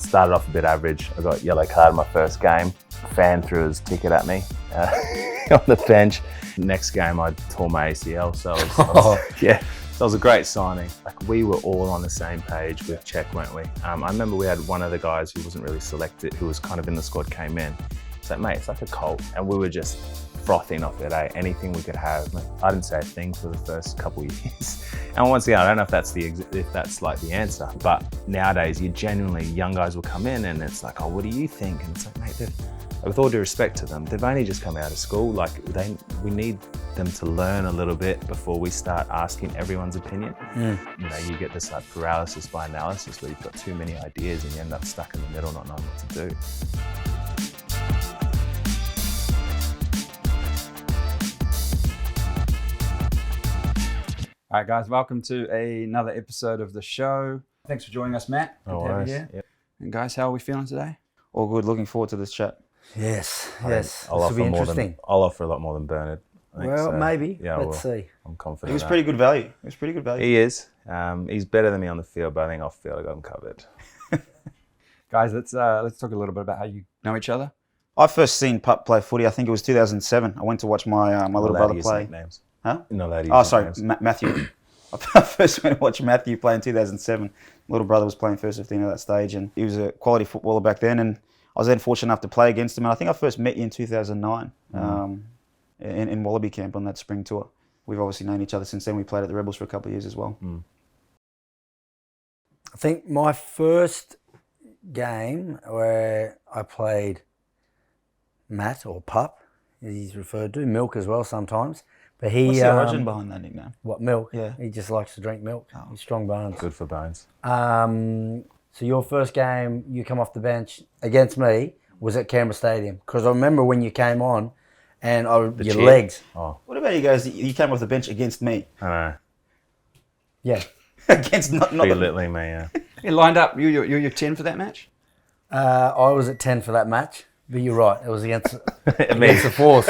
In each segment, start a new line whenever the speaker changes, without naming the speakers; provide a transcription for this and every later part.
started off a bit average. I got yellow card my first game. A fan threw his ticket at me on the bench. Next game I tore my ACL, so yeah. So it was a great signing. Like, we were all on the same page with Cheika, weren't we? I remember we had one of the guys who wasn't really selected, who was kind of in the squad, came in. It's like, mate, it's like a cult. And we were just frothing off it, eh? Anything we could have. Like, I didn't say a thing for the first couple of years. And once again, I don't know if that's like the answer, but nowadays, young guys will come in and it's like, oh, what do you think? And it's like, mate, with all due respect to them, they've only just come out of school. Like, we need them to learn a little bit before we start asking everyone's opinion. You know, you get this like paralysis by analysis where you've got too many ideas and you end up stuck in the middle not knowing what to do.
All right, guys, welcome to another episode of the show. Thanks for joining us, Matt. Good to have you here. Yep. And guys, how are we feeling today?
All good. Looking forward to this chat.
Yes.
I'll
This will be interesting.
I'll offer a lot more than Bernard.
Well,
so.
maybe.
Yeah,
Let's see.
I'm confident.
He was pretty good value.
He is. He's better than me on the field, but I think off field I got him covered.
Guys, let's talk a little bit about how you know each other.
I first seen Pup play footy. I think it was 2007. I went to watch my little brother play.
Nicknames.
Huh?
You're not allowed to use
Oh, sorry,
nicknames.
Matthew. I first went to watch Matthew play in 2007. Little brother was playing first 15 at that stage, and he was a quality footballer back then. And I was then fortunate enough to play against him. And I think I first met you in 2009 in Wallaby camp on that spring tour. We've obviously known each other since then. We played at the Rebels for a couple of years as well.
I think my first game where I played Matt, or Pup, as he's referred to, Milk as well sometimes. But
What's the origin behind that nickname?
What, Milk?
Yeah.
He just likes to drink milk. He's strong bones.
Good for bones.
So your first game, you come off the bench against me, was at Canberra Stadium. Because I remember when you came on and your
cheer?
legs.
Oh,
What about you guys? You came off the bench against me.
I know.
Yeah.
Against not
Pretty
the...
literally me, yeah.
You lined up. You're 10 for that match?
I was at 10 for that match. But you're right, it was against the force.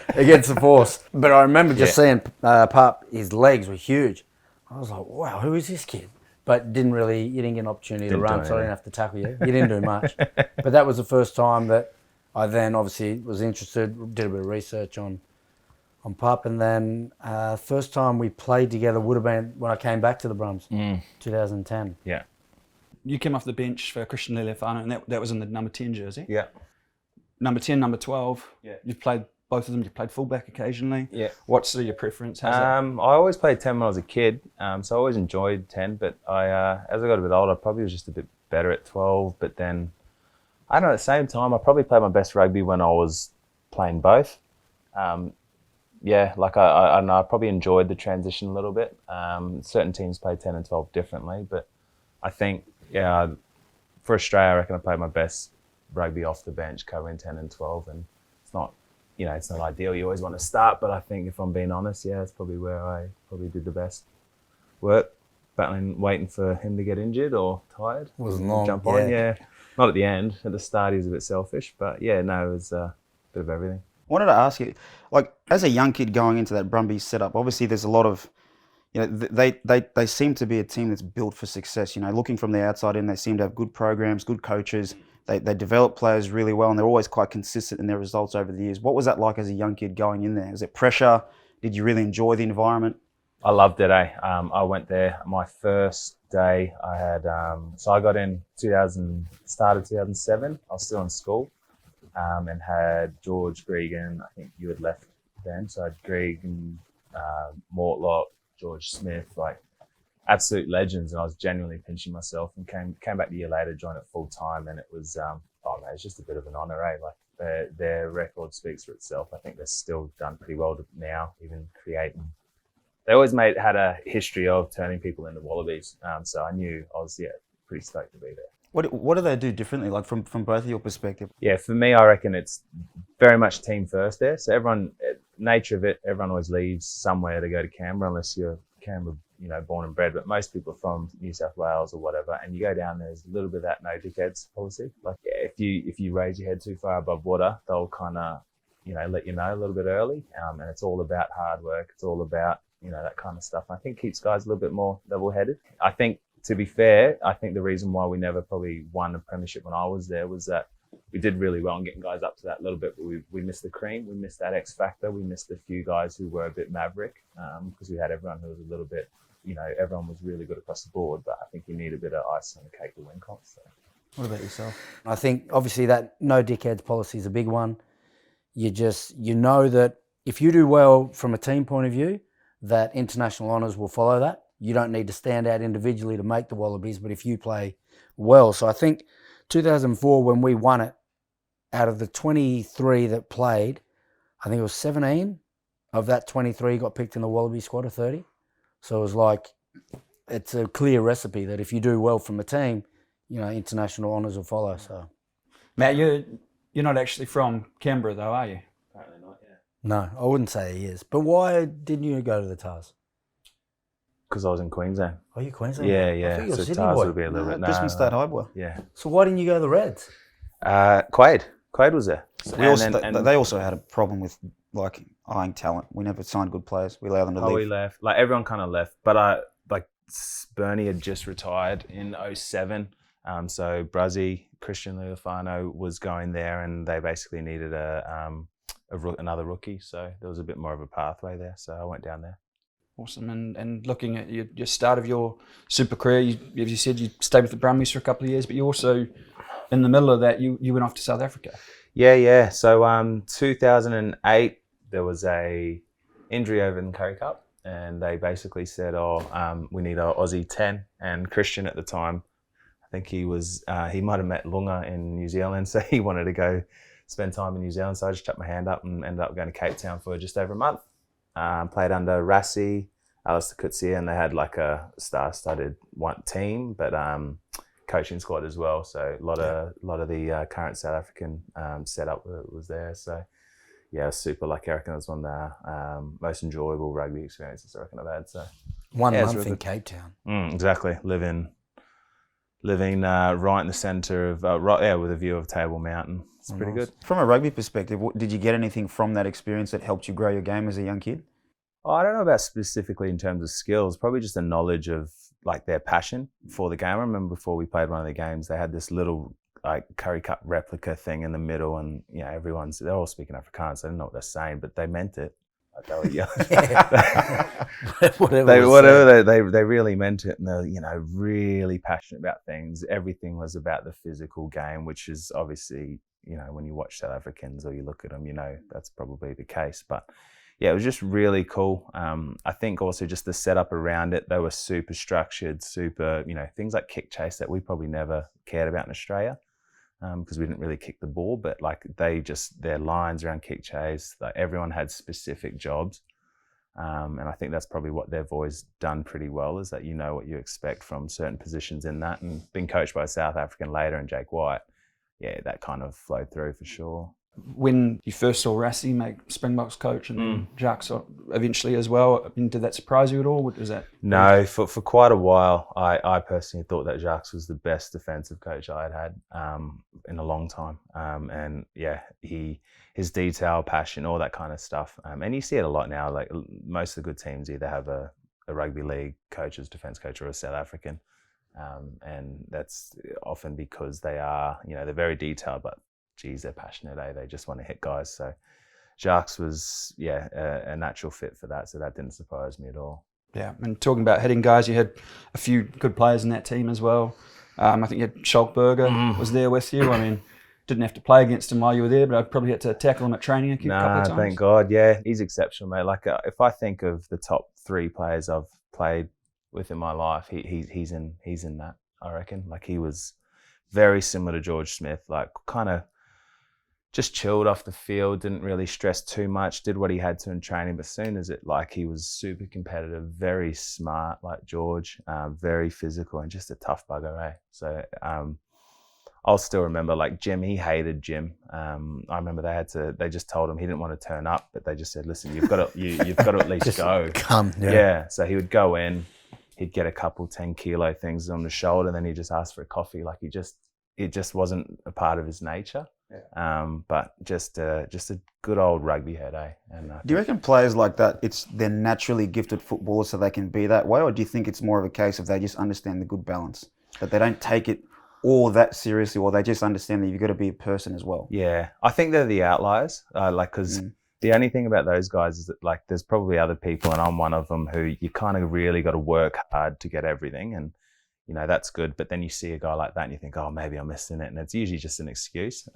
Against the force. But I remember just seeing Pup, his legs were huge. I was like, wow, who is this kid? But you didn't get an opportunity to run, so I didn't have to tackle you. You didn't do much. But that was the first time that I then obviously was interested, did a bit of research on Pup. And then first time we played together would have been when I came back to the Brums, 2010.
Yeah.
You came off the bench for Christian Leleafano, and that was in the number 10 jersey.
Yeah.
Number 10, number 12.
Yeah.
You've played both of them. You've played fullback occasionally.
Yeah.
What's sort of your preference?
I always played 10 when I was a kid, so I always enjoyed 10, but as I got a bit older, I probably was just a bit better at 12, but then, I don't know, at the same time, I probably played my best rugby when I was playing both. Yeah, like I don't know, I probably enjoyed the transition a little bit. Certain teams play 10 and 12 differently, but I think, yeah, for Australia, I reckon I played my best rugby off the bench, covering 10 and 12, and it's not ideal. You always want to start, but I think if I'm being honest, yeah, it's probably where I probably did the best work, battling, waiting for him to get injured or tired.
Wasn't long.
Jump on, yeah. Not at the end. At the start, he was a bit selfish, but yeah, no, it was a bit of everything.
I wanted to ask you, like, as a young kid going into that Brumbies setup, obviously there's a lot of, you know, they seem to be a team that's built for success. You know, looking from the outside in, they seem to have good programs, good coaches. They develop players really well, and they're always quite consistent in their results over the years. What was that like as a young kid going in there? Was it pressure? Did you really enjoy the environment?
I loved it, eh? I went there. My first day, I had, so I got in started 2007. I was still in school, and had George Gregan. I think you had left then. So I had Gregan, Mortlock, George Smith, like absolute legends. And I was genuinely pinching myself, and came back a year later, joined it full time. And it was, it's just a bit of an honour, eh? Like their record speaks for itself. I think they're still done pretty well now, even creating. They always had a history of turning people into Wallabies. So I knew I was, pretty stoked to be there.
What do they do differently, like from both of your perspective?
Yeah, for me, I reckon it's very much team first there. So nature of it, everyone always leaves somewhere to go to Canberra, unless you're Canberra, born and bred. But most people are from New South Wales or whatever, and you go down there, there's a little bit of that no dickheads policy. Like, if you raise your head too far above water, they'll kind of, let you know a little bit early. And it's all about hard work. It's all about, that kind of stuff. I think keeps guys a little bit more level-headed. I think to be fair, I think the reason why we never probably won a premiership when I was there was that we did really well in getting guys up to that little bit, but we missed the cream. We missed that X factor. We missed a few guys who were a bit maverick because we had everyone who was a little bit, everyone was really good across the board, but I think you need a bit of ice on the cake to win comps. So.
What about yourself?
I think obviously that no dickheads policy is a big one. You know that if you do well from a team point of view, that international honours will follow that. You don't need to stand out individually to make the Wallabies, but if you play well. So I think 2004 when we won it, out of the 23 that played, I think it was 17 of that 23 got picked in the Wallaby squad of 30. So it was like, it's a clear recipe that if you do well from a team, international honours will follow. So,
Matt, you're not actually from Canberra though, are you?
Apparently not, yeah.
No, I wouldn't say he is. But why didn't you go to the Tars?
Because I was in Queensland.
Oh, you Queensland?
Yeah,
I
yeah.
thought you were
So
Sydney
Tars
boy.
would be a little bit.
Brisbane State High boy.
Yeah.
So why didn't you go to the Reds?
Quaid was there.
They also had a problem with like eyeing talent. We never signed good players. We allowed them to leave.
We left. Like everyone kind of left, but Bernie had just retired in 07. So Bruzzy, Christian Leofano was going there, and they basically needed another rookie. So there was a bit more of a pathway there. So I went down there.
Awesome. And looking at your start of your super career, as you said, you stayed with the Brumbies for a couple of years, but you also, in the middle of that, you went off to South Africa.
Yeah. So 2008, there was a injury over in Currie Cup, and they basically said, we need our Aussie 10. And Christian at the time, I think he might have met Lunga in New Zealand, so he wanted to go spend time in New Zealand. So I just chucked my hand up and ended up going to Cape Town for just over a month. Played under Rassi, Alistair Coetzee, and they had like a star-studded team, but coaching squad as well. So a lot of the current South African setup was there. So yeah, super lucky. I reckon it was one of the most enjoyable rugby experiences I reckon I've had. So
1 month in Cape Town.
Exactly, living right in the centre of with a view of Table Mountain. It's pretty good.
From a rugby perspective, did you get anything from that experience that helped you grow your game as a young kid?
I don't know about specifically in terms of skills, probably just a knowledge of like their passion for the game. I remember before we played one of the games, they had this little like Currie Cup replica thing in the middle, and they're all speaking Afrikaans. So I don't know what they're saying, but they meant it. Like they were they really meant it, and they're really passionate about things. Everything was about the physical game, which is obviously when you watch South Africans or you look at them, that's probably the case. But yeah, it was just really cool. I think also just the setup around it, they were super structured, super, things like kick chase that we probably never cared about in Australia because we didn't really kick the ball, but like their lines around kick chase, like everyone had specific jobs. And I think that's probably what they've always done pretty well, is that what you expect from certain positions in that. And being coached by a South African later and Jake White, yeah, that kind of flowed through for sure.
When you first saw Rassi make Springboks coach and then Jacques eventually as well, did that surprise you at all? Was that
No, for quite a while, I personally thought that Jacques was the best defensive coach I had in a long time. And yeah, his detail, passion, all that kind of stuff. And you see it a lot now. Like most of the good teams either have a rugby league coach as defense coach or a South African. And that's often because they are, they're very detailed, but geez, they're passionate, They just want to hit guys. So Jacques was, a natural fit for that. So that didn't surprise me at all.
Yeah, and talking about hitting guys, you had a few good players in that team as well. I think you had Schalk was there with you. I mean, didn't have to play against him while you were there, but I probably had to tackle him at training a couple of times.
Thank God. Yeah, he's exceptional, mate. Like if I think of the top 3 players I've played with in my life, he's in that, I reckon. Like he was very similar to George Smith, like kind of just chilled off the field, didn't really stress too much, did what he had to in training, but soon as he was super competitive, very smart like George, very physical and just a tough bugger, eh? So I'll still remember like Jim, he hated Jim. I remember they just told him he didn't want to turn up, but they just said, listen, you've got to at least go.
Come,
yeah. So he would go in, he'd get a couple 10-kilo things on the shoulder, and then he'd just ask for a coffee. Like it just wasn't a part of his nature. But just a good old rugby head, eh? And
Do you reckon players like that, they're naturally gifted footballers so they can be that way, or do you think it's more of a case of they just understand the good balance, that they don't take it all that seriously, or they just understand that you've got to be a person as well?
Yeah, I think they're the outliers, because the only thing about those guys is that, like, there's probably other people, and I'm one of them, who you kind of really got to work hard to get everything, and you know that's good. But then you see a guy like that, and you think, oh, maybe I'm missing it, and it's usually just an excuse.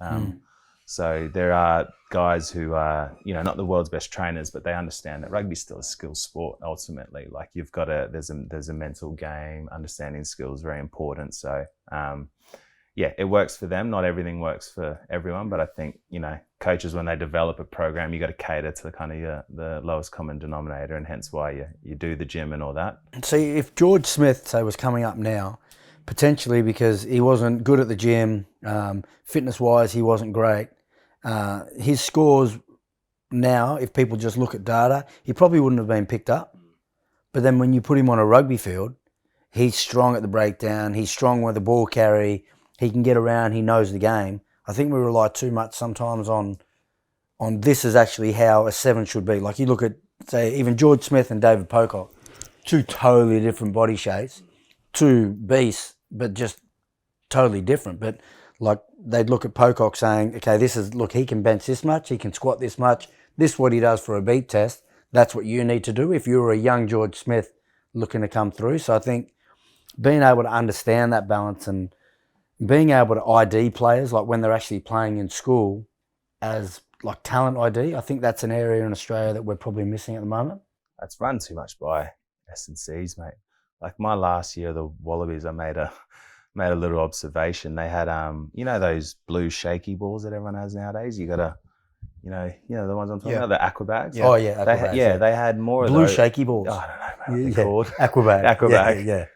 So there are guys who are, you know, not the world's best trainers, but they understand that rugby's still a skill sport. Ultimately, like you've got there's a mental game. Understanding skills is very important. So yeah, it works for them. Not everything works for everyone, but I think, you know, coaches, when they develop a program, you got to cater to the kind of the lowest common denominator, and hence why you do the gym and all that.
See, if George Smith, say, was coming up now, potentially because he wasn't good at the gym, fitness-wise, he wasn't great. His scores now, if people just look at data, he probably wouldn't have been picked up. But then when you put him on a rugby field, he's strong at the breakdown, he's strong with the ball carry, he can get around, he knows the game. I think we rely too much sometimes on this is actually how a 7 should be. Like you look at, say, even George Smith and David Pocock, two totally different body shapes, two beasts, but just totally different. But like they'd look at Pocock saying, okay, look, he can bench this much, he can squat this much, this is what he does for a beat test. That's what you need to do if you were a young George Smith looking to come through. So I think being able to understand that balance and being able to ID players, like when they're actually playing in school as like talent ID, I think that's an area in Australia that we're probably missing at the moment.
That's run too much by S&Cs, mate. Like my last year, the Wallabies, I made a little observation. They had, you know, those blue shaky balls that everyone has nowadays. You got to, you know the ones I'm talking about, the aquabags.
Yeah. Oh yeah, aquabags.
They had more of
blue
those.
Shaky balls.
Oh, I don't know, mate. They're called
Aquabag.
Yeah.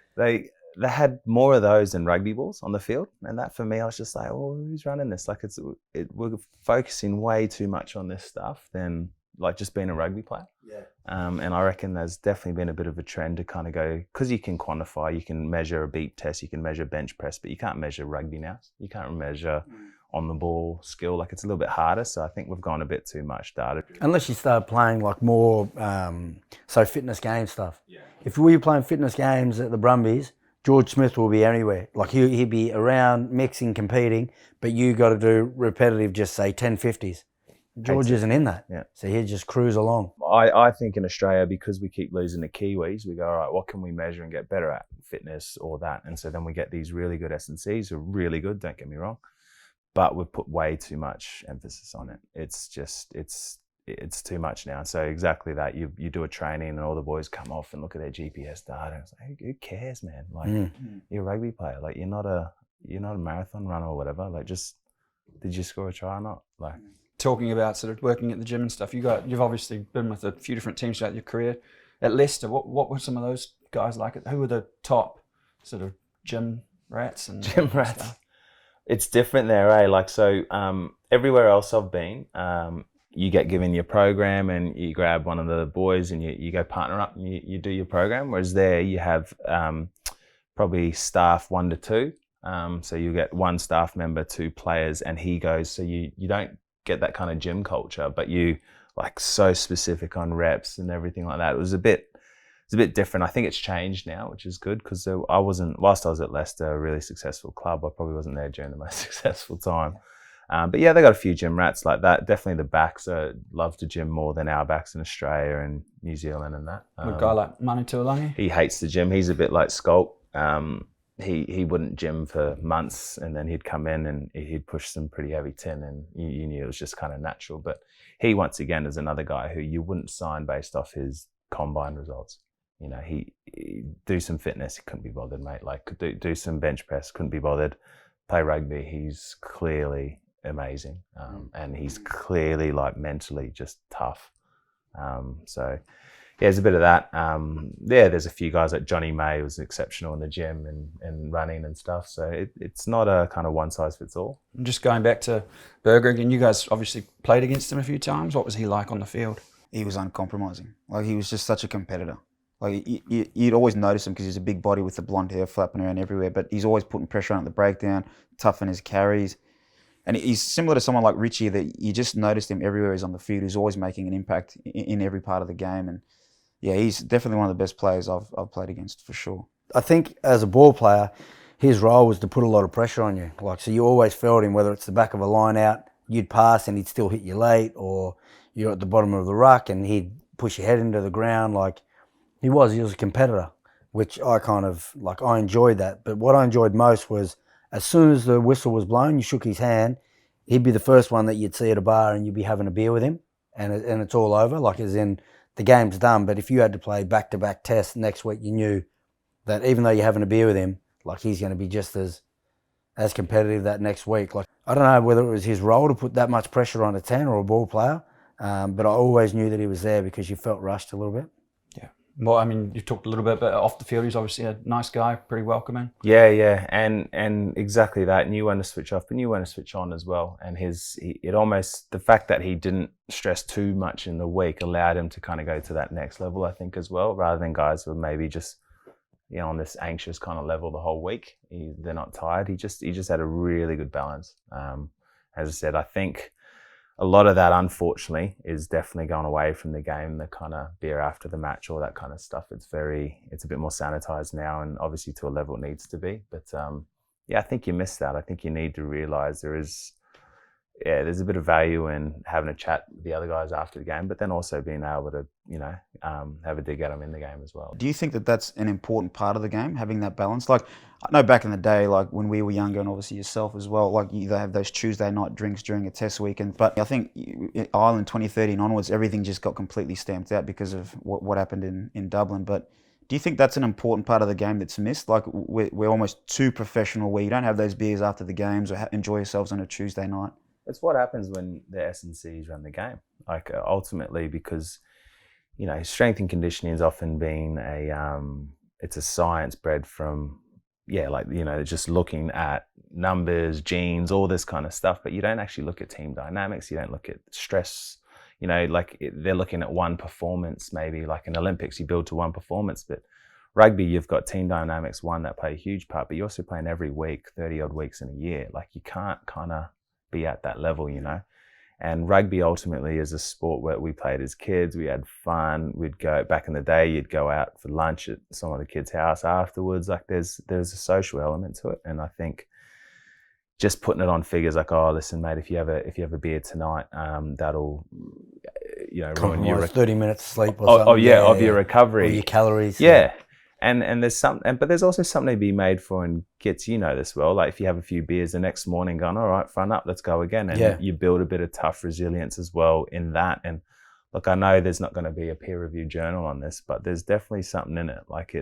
They had more of those than rugby balls on the field, and that for me, I was just like, oh, who's running this? Like we're focusing way too much on this stuff than like just being a rugby player.
Yeah.
And I reckon there's definitely been a bit of a trend to kind of go, because you can quantify, you can measure a beat test, you can measure bench press, but you can't measure rugby now. You can't measure on the ball skill. Like it's a little bit harder. So I think we've gone a bit too much data.
Unless you start playing like more, so fitness game stuff. Yeah. If we were playing fitness games at the Brumbies, George Smith will be anywhere. Like he'd be around, mixing, competing, but you got to do repetitive, just say 1050s. George isn't in that.
Yeah.
So he'd just cruise along.
I think in Australia, because we keep losing the Kiwis, we go, all right, what can we measure and get better at? Fitness or that. And so then we get these really good S&Cs who are really good, don't get me wrong, but we've put way too much emphasis on it. It's just, it's too much now. So exactly that. You do a training and all the boys come off and look at their GPS data. And it's like, who cares, man? Like you're a rugby player. Like you're not a marathon runner or whatever. Like just, did you score a try or not? Like,
talking about sort of working at the gym and stuff, you've obviously been with a few different teams throughout your career. At Leicester, what were some of those guys like? Who were the top sort of gym rats and
gym rats?
Stuff?
It's different there, eh? Like so, everywhere else I've been, you get given your program and you grab one of the boys and you go partner up and you do your program. Whereas there you have probably staff 1 to 2. So you get 1 staff member, 2 players, and he goes. So you don't get that kind of gym culture, but you like so specific on reps and everything like that. It's a bit different. I think it's changed now, which is good, because whilst I was at Leicester, a really successful club, I probably wasn't there during the most successful time. But yeah, they got a few gym rats like that. Definitely the backs love to gym more than our backs in Australia and New Zealand and that.
A guy like Matt To'omua?
He hates the gym. He's a bit like Schalk. He wouldn't gym for months, and then he'd come in and he'd push some pretty heavy tin, and you knew it was just kind of natural. But he, once again, is another guy who you wouldn't sign based off his combine results. You know, he do some fitness, he couldn't be bothered, mate. Like do some bench press, couldn't be bothered. Play rugby, he's clearly amazing, and he's clearly like mentally just tough. So yeah, there's a bit of that. There's a few guys like Johnny May who was exceptional in the gym and running and stuff. So it's not a kind of one size fits all.
Just going back to Berger again, you guys obviously played against him a few times. What was he like on the field?
He was uncompromising. Like he was just such a competitor. Like you'd always notice him because he's a big body with the blonde hair flapping around everywhere, but he's always putting pressure on at the breakdown, tough in his carries. And he's similar to someone like Richie that you just noticed him everywhere he's on the field. He's always making an impact in every part of the game. And yeah, he's definitely one of the best players I've played against for sure.
I think as a ball player, his role was to put a lot of pressure on you. Like, so you always felt him, whether it's the back of a line out, you'd pass and he'd still hit you late, or you're at the bottom of the ruck and he'd push your head into the ground. Like, he was a competitor, which I enjoyed that. But what I enjoyed most was, as soon as the whistle was blown, you shook his hand, he'd be the first one that you'd see at a bar and you'd be having a beer with him, and it's all over, like, as in the game's done. But if you had to play back-to-back tests next week, you knew that even though you're having a beer with him, like, he's going to be just as competitive that next week. Like, I don't know whether it was his role to put that much pressure on a 10 or a ball player, but I always knew that he was there because you felt rushed a little bit.
Yeah. Well, I mean, you talked a little bit about off the field. He's obviously a nice guy, pretty welcoming.
Yeah, and exactly that. Knew when to switch off, but knew when to switch on as well. And the fact that he didn't stress too much in the week allowed him to kind of go to that next level, I think, as well, rather than guys who were maybe just, you know, on this anxious kind of level the whole week. They're not tired. He just had a really good balance. As I said, I think a lot of that, unfortunately, is definitely gone away from the game, the kind of beer after the match, all that kind of stuff. It's a bit more sanitized now, and obviously to a level it needs to be. But yeah, I think you miss that. I think you need to realize there's a bit of value in having a chat with the other guys after the game, but then also being able to, you know, have a dig at them in the game as well.
Do you think that that's an important part of the game, having that balance? Like, I know back in the day, like when we were younger, and obviously yourself as well, like they have those Tuesday night drinks during a test weekend. But I think in Ireland 2013 onwards, everything just got completely stamped out because of what happened in Dublin. But do you think that's an important part of the game that's missed? Like, we're almost too professional where you don't have those beers after the games or enjoy yourselves on a Tuesday night.
It's what happens when the S&Cs run the game. Like, ultimately, because, you know, strength and conditioning has often been it's a science bred from, like, you know, just looking at numbers, genes, all this kind of stuff, but you don't actually look at team dynamics. You don't look at stress. You know, like, they're looking at one performance, maybe like in Olympics, you build to one performance, but rugby, you've got team dynamics, one that play a huge part, but you're also playing every week, 30 odd weeks in a year. Like, you can't kind of be at that level, you know. And rugby ultimately is a sport where we played as kids. We had fun. We'd go, back in the day, you'd go out for lunch at some of the kids' house afterwards. Like, there's a social element to it, and I think just putting it on figures like, oh, listen, mate, if you have a beer tonight, that'll, you know, ruin your
30 minutes sleep or something.
Oh yeah, of your recovery,
or your calories.
Yeah. And there's but there's also something to be made for in Gits, you know this well. Like, if you have a few beers the next morning, going, all right, front up, let's go again. And you build a bit of tough resilience as well in that. And look, I know there's not going to be a peer-reviewed journal on this, but there's definitely something in it. Like,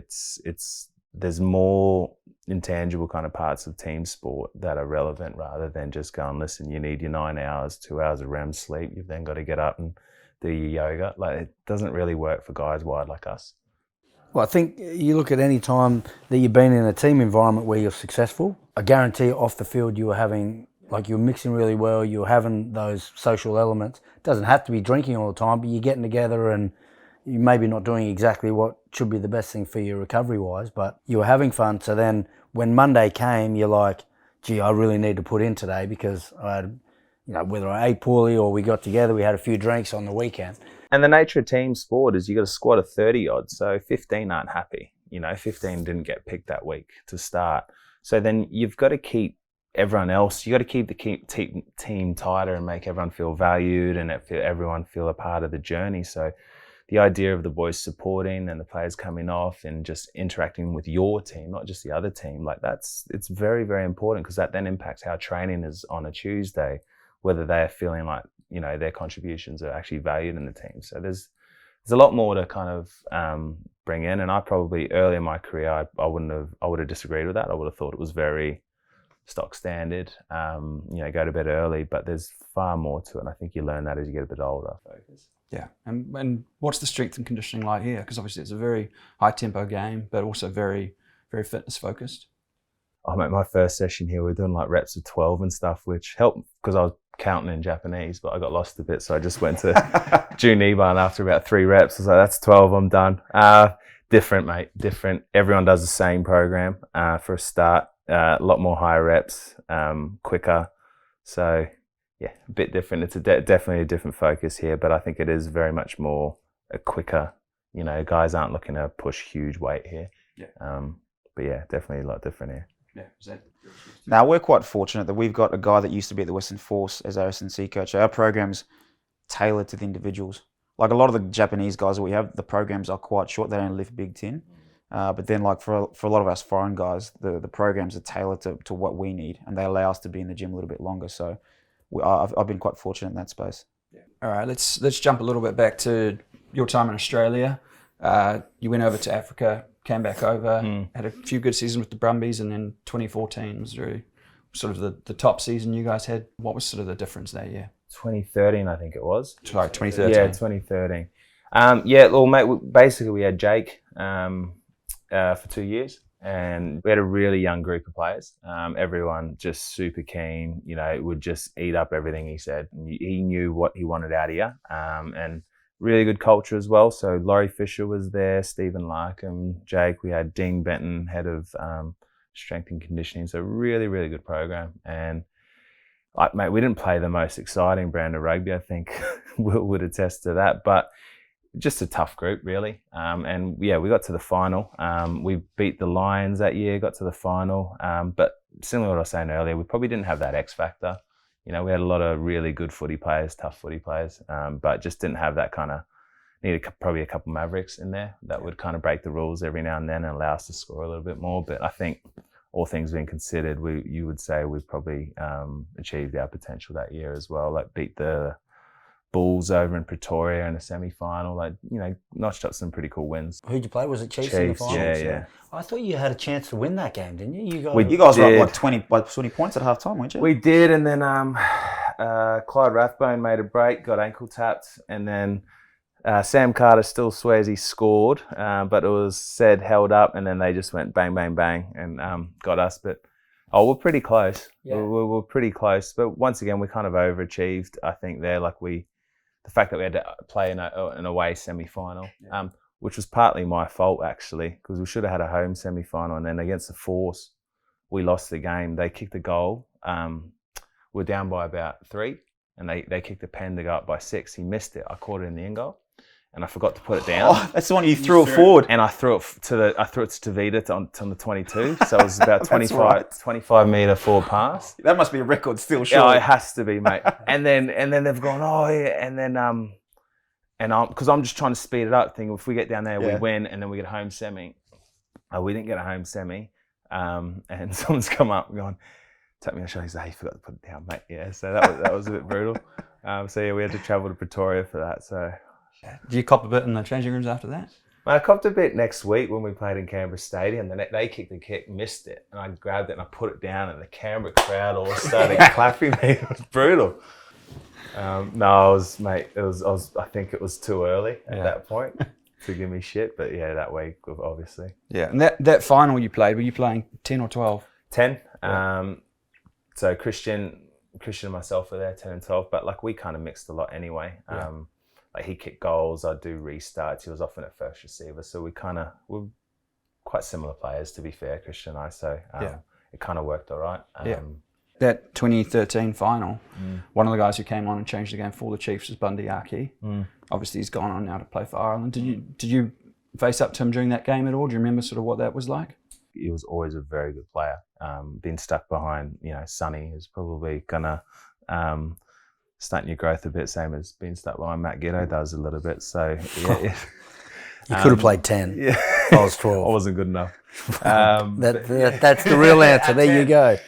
there's more intangible kind of parts of team sport that are relevant, rather than just going, listen, you need your 9 hours, 2 hours of REM sleep. You've then got to get up and do your yoga. Like, it doesn't really work for guys wired like us.
Well, I think you look at any time that you've been in a team environment where you're successful, I guarantee off the field you were mixing really well, you were having those social elements. It doesn't have to be drinking all the time, but you're getting together and you're maybe not doing exactly what should be the best thing for you recovery-wise, but you were having fun. So then when Monday came, you're like, gee, I really need to put in today because I had, you know, whether I ate poorly or we got together, we had a few drinks on the weekend.
And the nature of team sport is you got a squad of 30 odd, so 15 aren't happy. You know, 15 didn't get picked that week to start. So then you've got to keep everyone else, you got to keep the team tighter and make everyone feel valued and everyone feel a part of the journey. So the idea of the boys supporting and the players coming off and just interacting with your team, not just the other team, like it's very, very important, because that then impacts how training is on a Tuesday, whether they're feeling like, you know, their contributions are actually valued in the team. So there's a lot more to kind of bring in. And I probably early in my career, I would have disagreed with that. I would have thought it was very stock standard, you know, go to bed early, but there's far more to it. And I think you learn that as you get a bit older.
Yeah. And what's the strength and conditioning like here? Because obviously it's a very high tempo game, but also very, very fitness focused.
I made my first session here, we were doing like reps of 12 and stuff, which helped because I was counting in Japanese, but I got lost a bit. So I just went to Juniba, and after about 3 reps, I was like, that's 12, I'm done. Different, mate, different. Everyone does the same program for a start. A lot more higher reps, quicker. So yeah, a bit different. It's definitely a different focus here, but I think it is very much more a quicker. Guys aren't looking to push huge weight here.
Yeah.
But yeah, definitely a lot different here.
Yeah.
Now, we're quite fortunate that we've got a guy that used to be at the Western Force as our S&C coach. Our program's tailored to the individuals. Like a lot of the Japanese guys that we have, the programs are quite short. They don't lift big tin. But then like for a lot of us foreign guys, the programs are tailored to what we need, and they allow us to be in the gym a little bit longer. So I've been quite fortunate in that space.
Yeah. All right, let's jump a little bit back to your time in Australia. You went over to Africa, came back over, had a few good seasons with the Brumbies, and then 2014 was really sort of the top season you guys had. What was sort of the difference that year?
2013, I think it was.
Sorry, 2013.
Yeah, 2013. Yeah, well, mate, basically we had Jake for 2 years, and we had a really young group of players. Everyone just super keen, would just eat up everything he said. He knew what he wanted out of you, and really good culture as well. So Laurie Fisher was there, Stephen Larkham, Jake. We had Dean Benton, head of strength and conditioning. So really, really good program. And mate, we didn't play the most exciting brand of rugby. I think Will would attest to that. But just a tough group, really. And yeah, we got to the final. We beat the Lions that year, got to the final. But similar to what I was saying earlier, we probably didn't have that X factor. We had a lot of really good footy players, tough footy players, but just didn't have that kind of, needed probably a couple Mavericks in there that would kind of break the rules every now and then and allow us to score a little bit more. But I think all things being considered, you would say we probably achieved our potential that year as well. Like beat the Bulls over in Pretoria in the semi-final. Like, notched up some pretty cool wins.
Who'd you play? Was it Chiefs in the final?
Yeah.
I thought you had a chance to win that game, didn't you?
You guys were up like 20 points at half time, weren't you?
We did, and then Clyde Rathbone made a break, got ankle tapped, and then Sam Carter still swears he scored, but it was said held up, and then they just went bang, bang, bang, and got us. But we're pretty close. Yeah. We're pretty close. But once again, we kind of overachieved, I think, there. Like the fact that we had to play in an away semi-final, which was partly my fault, actually, because we should have had a home semi-final. And then against the Force, we lost the game. They kicked a goal. We're down by about 3, and they kicked a pen to go up by 6. He missed it. I caught it in the end goal, and I forgot to put it down.
Oh, that's the one you threw it forward.
And I threw it to Tavita on the 22. So it was about 25 metre forward pass.
That must be a record still, sure.
Yeah, it has to be, mate. and then they've gone, oh yeah, and then because I'm just trying to speed it up, thinking if we get down there, we win, and then we get a home semi. We didn't get a home semi, and someone's come up and gone, tap me on the shoulder, he said, hey, you forgot to put it down, mate. Yeah, so that was a bit brutal. So yeah, we had to travel to Pretoria for that. So.
Do you cop a bit in the changing rooms after that?
I copped a bit next week when we played in Canberra Stadium. They kicked the kick, missed it, and I grabbed it and I put it down, and the Canberra crowd all started clapping me. It was brutal. No, I think it was too early at that point to give me shit. But yeah, that week, obviously.
Yeah, and that final you played, were you playing 10 or 12?
10. Yeah. So Christian and myself were there, 10 and 12. But like we kind of mixed a lot anyway. Yeah. Like he kicked goals, I'd do restarts. He was often at first receiver, so we're quite similar players, to be fair, Christian and I. So it kind of worked all right.
That 2013 final, one of the guys who came on and changed the game for the Chiefs was Bundy Aki. Obviously, he's gone on now to play for Ireland. Did you face up to him during that game at all? Do you remember sort of what that was like?
He was always a very good player. Being stuck behind, Sonny is probably gonna. Stunting your growth a bit, same as being stuck behind Matt Giddo does a little bit. So yeah,
you could have played 10. Yeah, I was 12.
I wasn't good enough.
That's the real answer. There you go.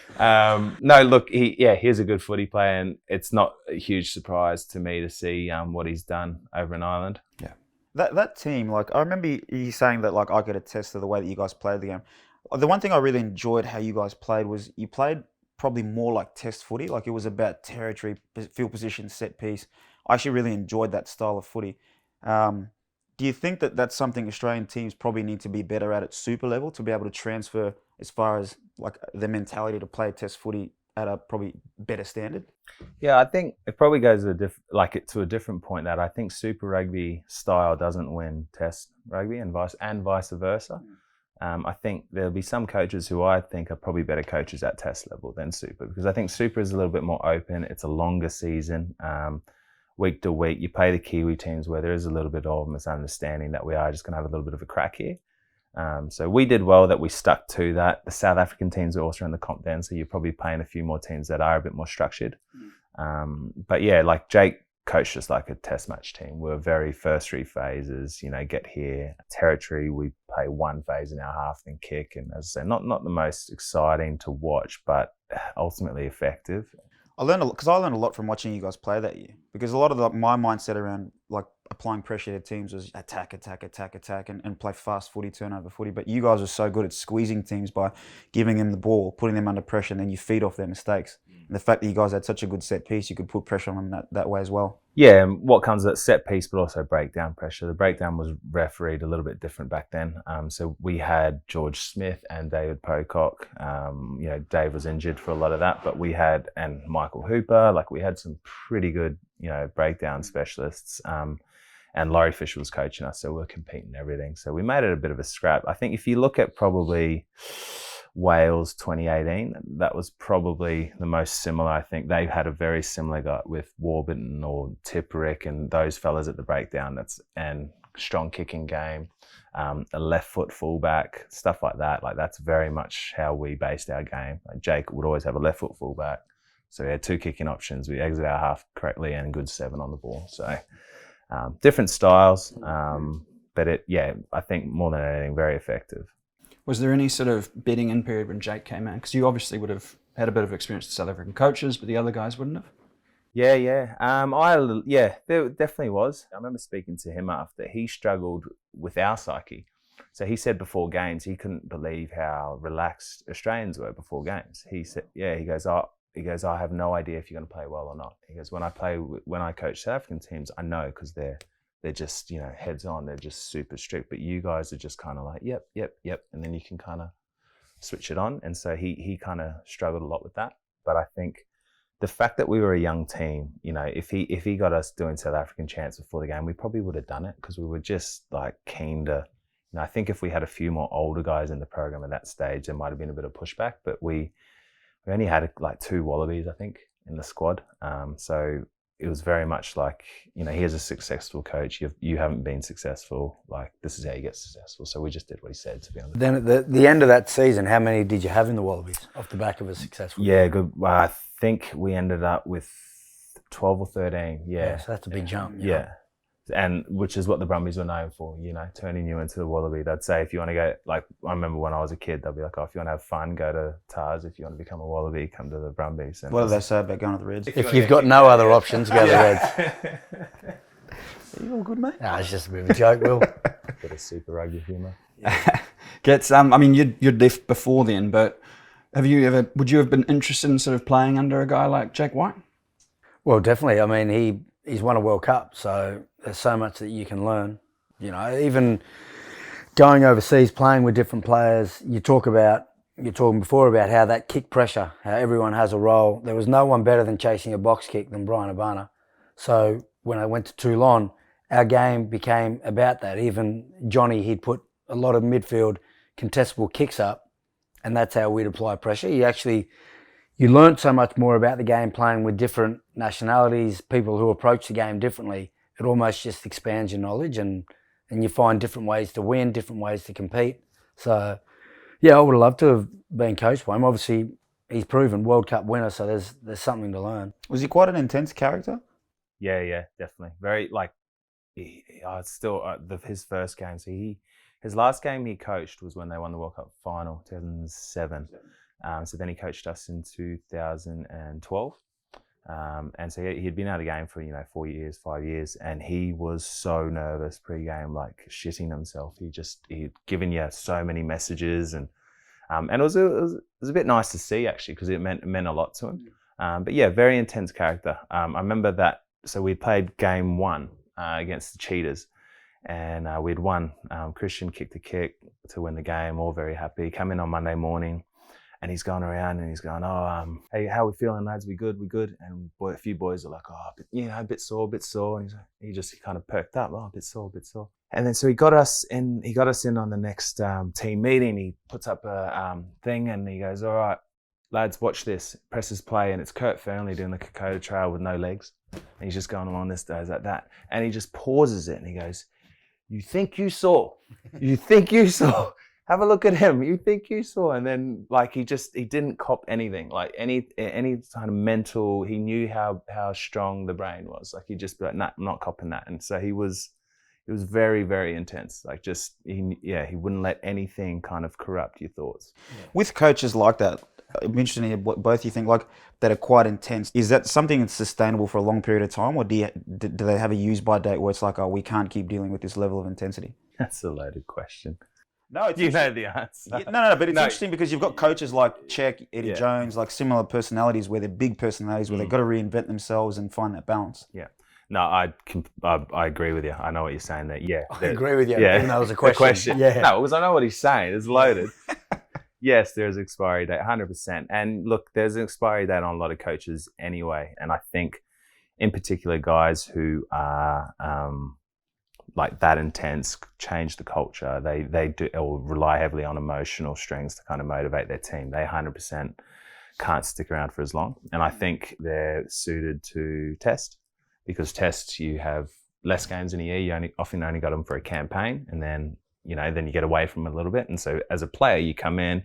No, look, he's a good footy player, and it's not a huge surprise to me to see what he's done over in Ireland.
Yeah, that team, like I remember you saying that, like I could attest to the way that you guys played the game. The one thing I really enjoyed how you guys played was you played probably more like test footy. Like it was about territory, field position, set piece. I actually really enjoyed that style of footy. Do you think that that's something Australian teams probably need to be better at super level to be able to transfer as far as like the mentality to play test footy at a probably better standard?
Yeah, I think it probably goes to a different point that I think Super Rugby style doesn't win Test Rugby and vice versa. I think there'll be some coaches who I think are probably better coaches at test level than Super, because I think Super is a little bit more open. It's a longer season, week to week. You play the Kiwi teams where there is a little bit of misunderstanding that we are just going to have a little bit of a crack here. So we did well that we stuck to that. The South African teams are also in the comp then, so you're probably playing a few more teams that are a bit more structured. But yeah, like Jake coached us like a test match team. We were very first 3 phases, get here, territory, we play 1 phase in our half, then kick. And as I say, not the most exciting to watch, but ultimately effective.
I learned a lot from watching you guys play that year, because a lot of my mindset around like applying pressure to teams was attack, and play fast footy, turnover footy. But you guys are so good at squeezing teams by giving them the ball, putting them under pressure, and then you feed off their mistakes. And the fact that you guys had such a good set piece, you could put pressure on them that way as well.
Yeah, and what comes at set piece, but also breakdown pressure. The breakdown was refereed a little bit different back then. So we had George Smith and David Pocock. Dave was injured for a lot of that, but we had, and Michael Hooper, like we had some pretty good, breakdown specialists. And Laurie Fisher was coaching us, so we were competing in everything. So we made it a bit of a scrap. I think if you look at probably Wales 2018, that was probably the most similar. I think they had a very similar guy with Warburton or Tipperick and those fellas at the breakdown. And strong kicking game, a left foot fullback, stuff like that. Like that's very much how we based our game. Like Jake would always have a left foot fullback, so we had 2 kicking options. We exit our half correctly and good 7 on the ball. So different styles, but I think more than anything, very effective.
Was there any sort of bedding in period when Jake came in? Because you obviously would have had a bit of experience with South African coaches, but the other guys wouldn't have.
Yeah. There definitely was. I remember speaking to him after. He struggled with our psyche. So he said before games, he couldn't believe how relaxed Australians were before games. He said, he goes, I have no idea if you're going to play well or not. He goes, when I coach South African teams, I know because they're just, heads on. They're just super strict. But you guys are just kind of like, yep. And then you can kind of switch it on. And so he kind of struggled a lot with that. But I think the fact that we were a young team, if he got us doing South African chants before the game, we probably would have done it because we were just like keen to, I think if we had a few more older guys in the program at that stage, there might have been a bit of pushback. But we only had like 2 Wallabies, I think, in the squad. So it was very much like, here's a successful coach. You haven't been successful. Like, this is how you get successful. So we just did what he said, to be honest.
Then at the end of that season, how many did you have in the Wallabies off the back of a successful?
Yeah, good. I think we ended up with 12 or 13. Yeah,
so that's a big jump.
Yeah. And which is what the Brumbies were known for, turning you into the Wallaby. They'd say, if you want to go, like, I remember when I was a kid, they'd be like, if you want to have fun, go to Tars. If you want to become a Wallaby, come to the Brumbies. And
what do they say about going to the Reds?
If you've got no other options, go to the Reds.
Are you all good, mate?
It's just a bit of a joke, Will.
Bit of super rugby humour.
You'd left before then, but would you have been interested in sort of playing under a guy like Jake White?
Well, definitely. He's won a World Cup, so there's so much that you can learn. Even going overseas, playing with different players, you're talking before about how that kick pressure, how everyone has a role. There was no one better than chasing a box kick than Brian Abana. So when I went to Toulon, our game became about that. Even Johnny, he'd put a lot of midfield contestable kicks up, and that's how we'd apply pressure. You learn so much more about the game playing with different nationalities, people who approach the game differently. It almost just expands your knowledge and you find different ways to win, different ways to compete. So, I would have loved to have been coached by him. Obviously, he's proven World Cup winner, so there's something to learn.
Was he quite an intense character?
Yeah, definitely. Very, his first game. So his last game he coached was when they won the World Cup final, 2007. So then he coached us in 2012. And so he had been out of the game for, 4 years, 5 years. And he was so nervous pre-game, like shitting himself. He'd given you so many messages. And it was a bit nice to see, actually, because it meant a lot to him. But yeah, very intense character. I remember that. So we played game 1 against the Cheetahs. And we'd won. Christian kicked a kick to win the game, all very happy. Come in on Monday morning. And he's going around and he's going, hey, how we feeling, lads? We good? And a few boys are like, a bit sore. And he kind of perked up, a bit sore. And then so he got us in on the next team meeting. He puts up a thing and he goes, all right, lads, watch this. Presses play, and it's Kurt Fearnley doing the Kokoda Trail with no legs. And he's just going along this, does that. And he just pauses it and he goes, you think you saw? Have a look at him. You think you saw? And then like he didn't cop anything, like any kind of mental. He knew how strong the brain was. Like he just be like, nah, I'm not copping that. And so it was very, very intense. Like just he wouldn't let anything kind of corrupt your thoughts.
With coaches like that, I'm interested in what both you think, like that are quite intense. Is that something that's sustainable for a long period of time, or do they have a use by date where it's like, oh, we can't keep dealing with this level of intensity?
That's a loaded question.
No, it's
you know the answer.
Yeah, no, but it's interesting because you've got coaches like Cheika, Eddie Jones, like similar personalities where they're big personalities where they've got to reinvent themselves and find that balance.
Yeah. No, I agree with you. I know what you're saying there. Yeah.
I agree with you.
Yeah.
Even though it was a question.
Yeah. No, because I know what he's saying. It's loaded. Yes, there's an expiry date, 100%. And look, there's an expiry date on a lot of coaches anyway. And I think in particular guys who are like that intense, change the culture. They do or rely heavily on emotional strings to kind of motivate their team. They 100% can't stick around for as long. And I think they're suited to test, because tests, you have less games in a year. You often only got them for a campaign, and then then you get away from it a little bit. And so as a player, you come in,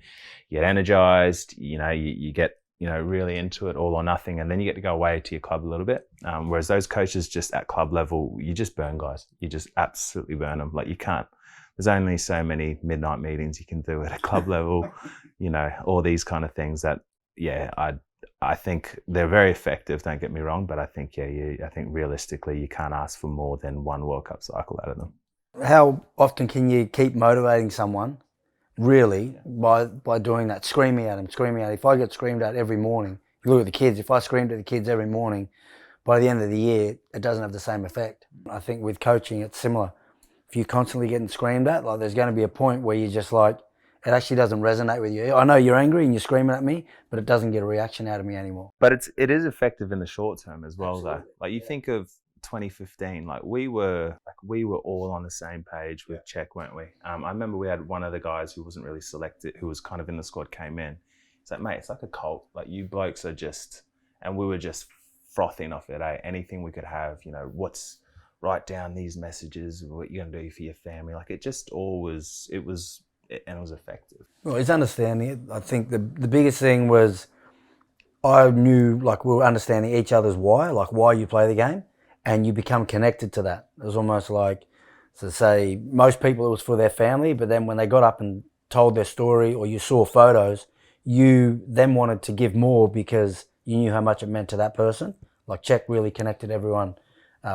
you get energized, you get, really into it, all or nothing. And then you get to go away to your club a little bit. Whereas those coaches just at club level, you just burn guys. You just absolutely burn them. Like you can't, there's only so many midnight meetings you can do at a club level, all these kind of things that, I think they're very effective, don't get me wrong. But I think, I think realistically, you can't ask for more than one World Cup cycle out of them.
How often can you keep motivating someone, really, by doing that? Screaming at them. If I get screamed at every morning, you look at the kids, if I screamed at the kids every morning, by the end of the year, it doesn't have the same effect. I think with coaching, it's similar. If you're constantly getting screamed at, like there's going to be a point where you're just like, it actually doesn't resonate with you. I know you're angry and you're screaming at me, but it doesn't get a reaction out of me anymore.
But it is effective in the short term as well, though. Like you think of 2015, like we were all on the same page with Cheika, weren't we? I remember we had one of the guys who wasn't really selected, who was kind of in the squad, came in. It's like, mate, it's like a cult. Like you blokes are just, and we were just frothing off it. Anything we could have, write down these messages, what you're gonna do for your family. Like it just all was, it was effective.
Well, it's understanding it. I think the biggest thing was I knew, like, we were understanding each other's why you play the game. And you become connected to that. It was almost like, to say, most people it was for their family, but then when they got up and told their story or you saw photos, you then wanted to give more because you knew how much it meant to that person. Like Cheika really connected everyone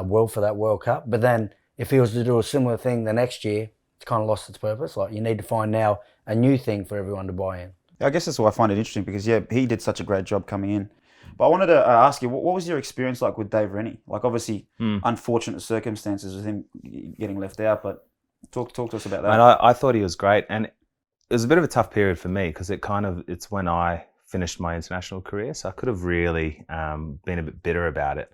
well for that World Cup. But then if he was to do a similar thing the next year, it's kind of lost its purpose. Like you need to find now a new thing for everyone to buy in.
I guess that's why I find it interesting because, he did such a great job coming in. But I wanted to ask you, what was your experience like with Dave Rennie? Like, obviously, unfortunate circumstances with him getting left out, but talk to us about that.
And I thought he was great. And it was a bit of a tough period for me because it's when I finished my international career. So I could have really been a bit bitter about it.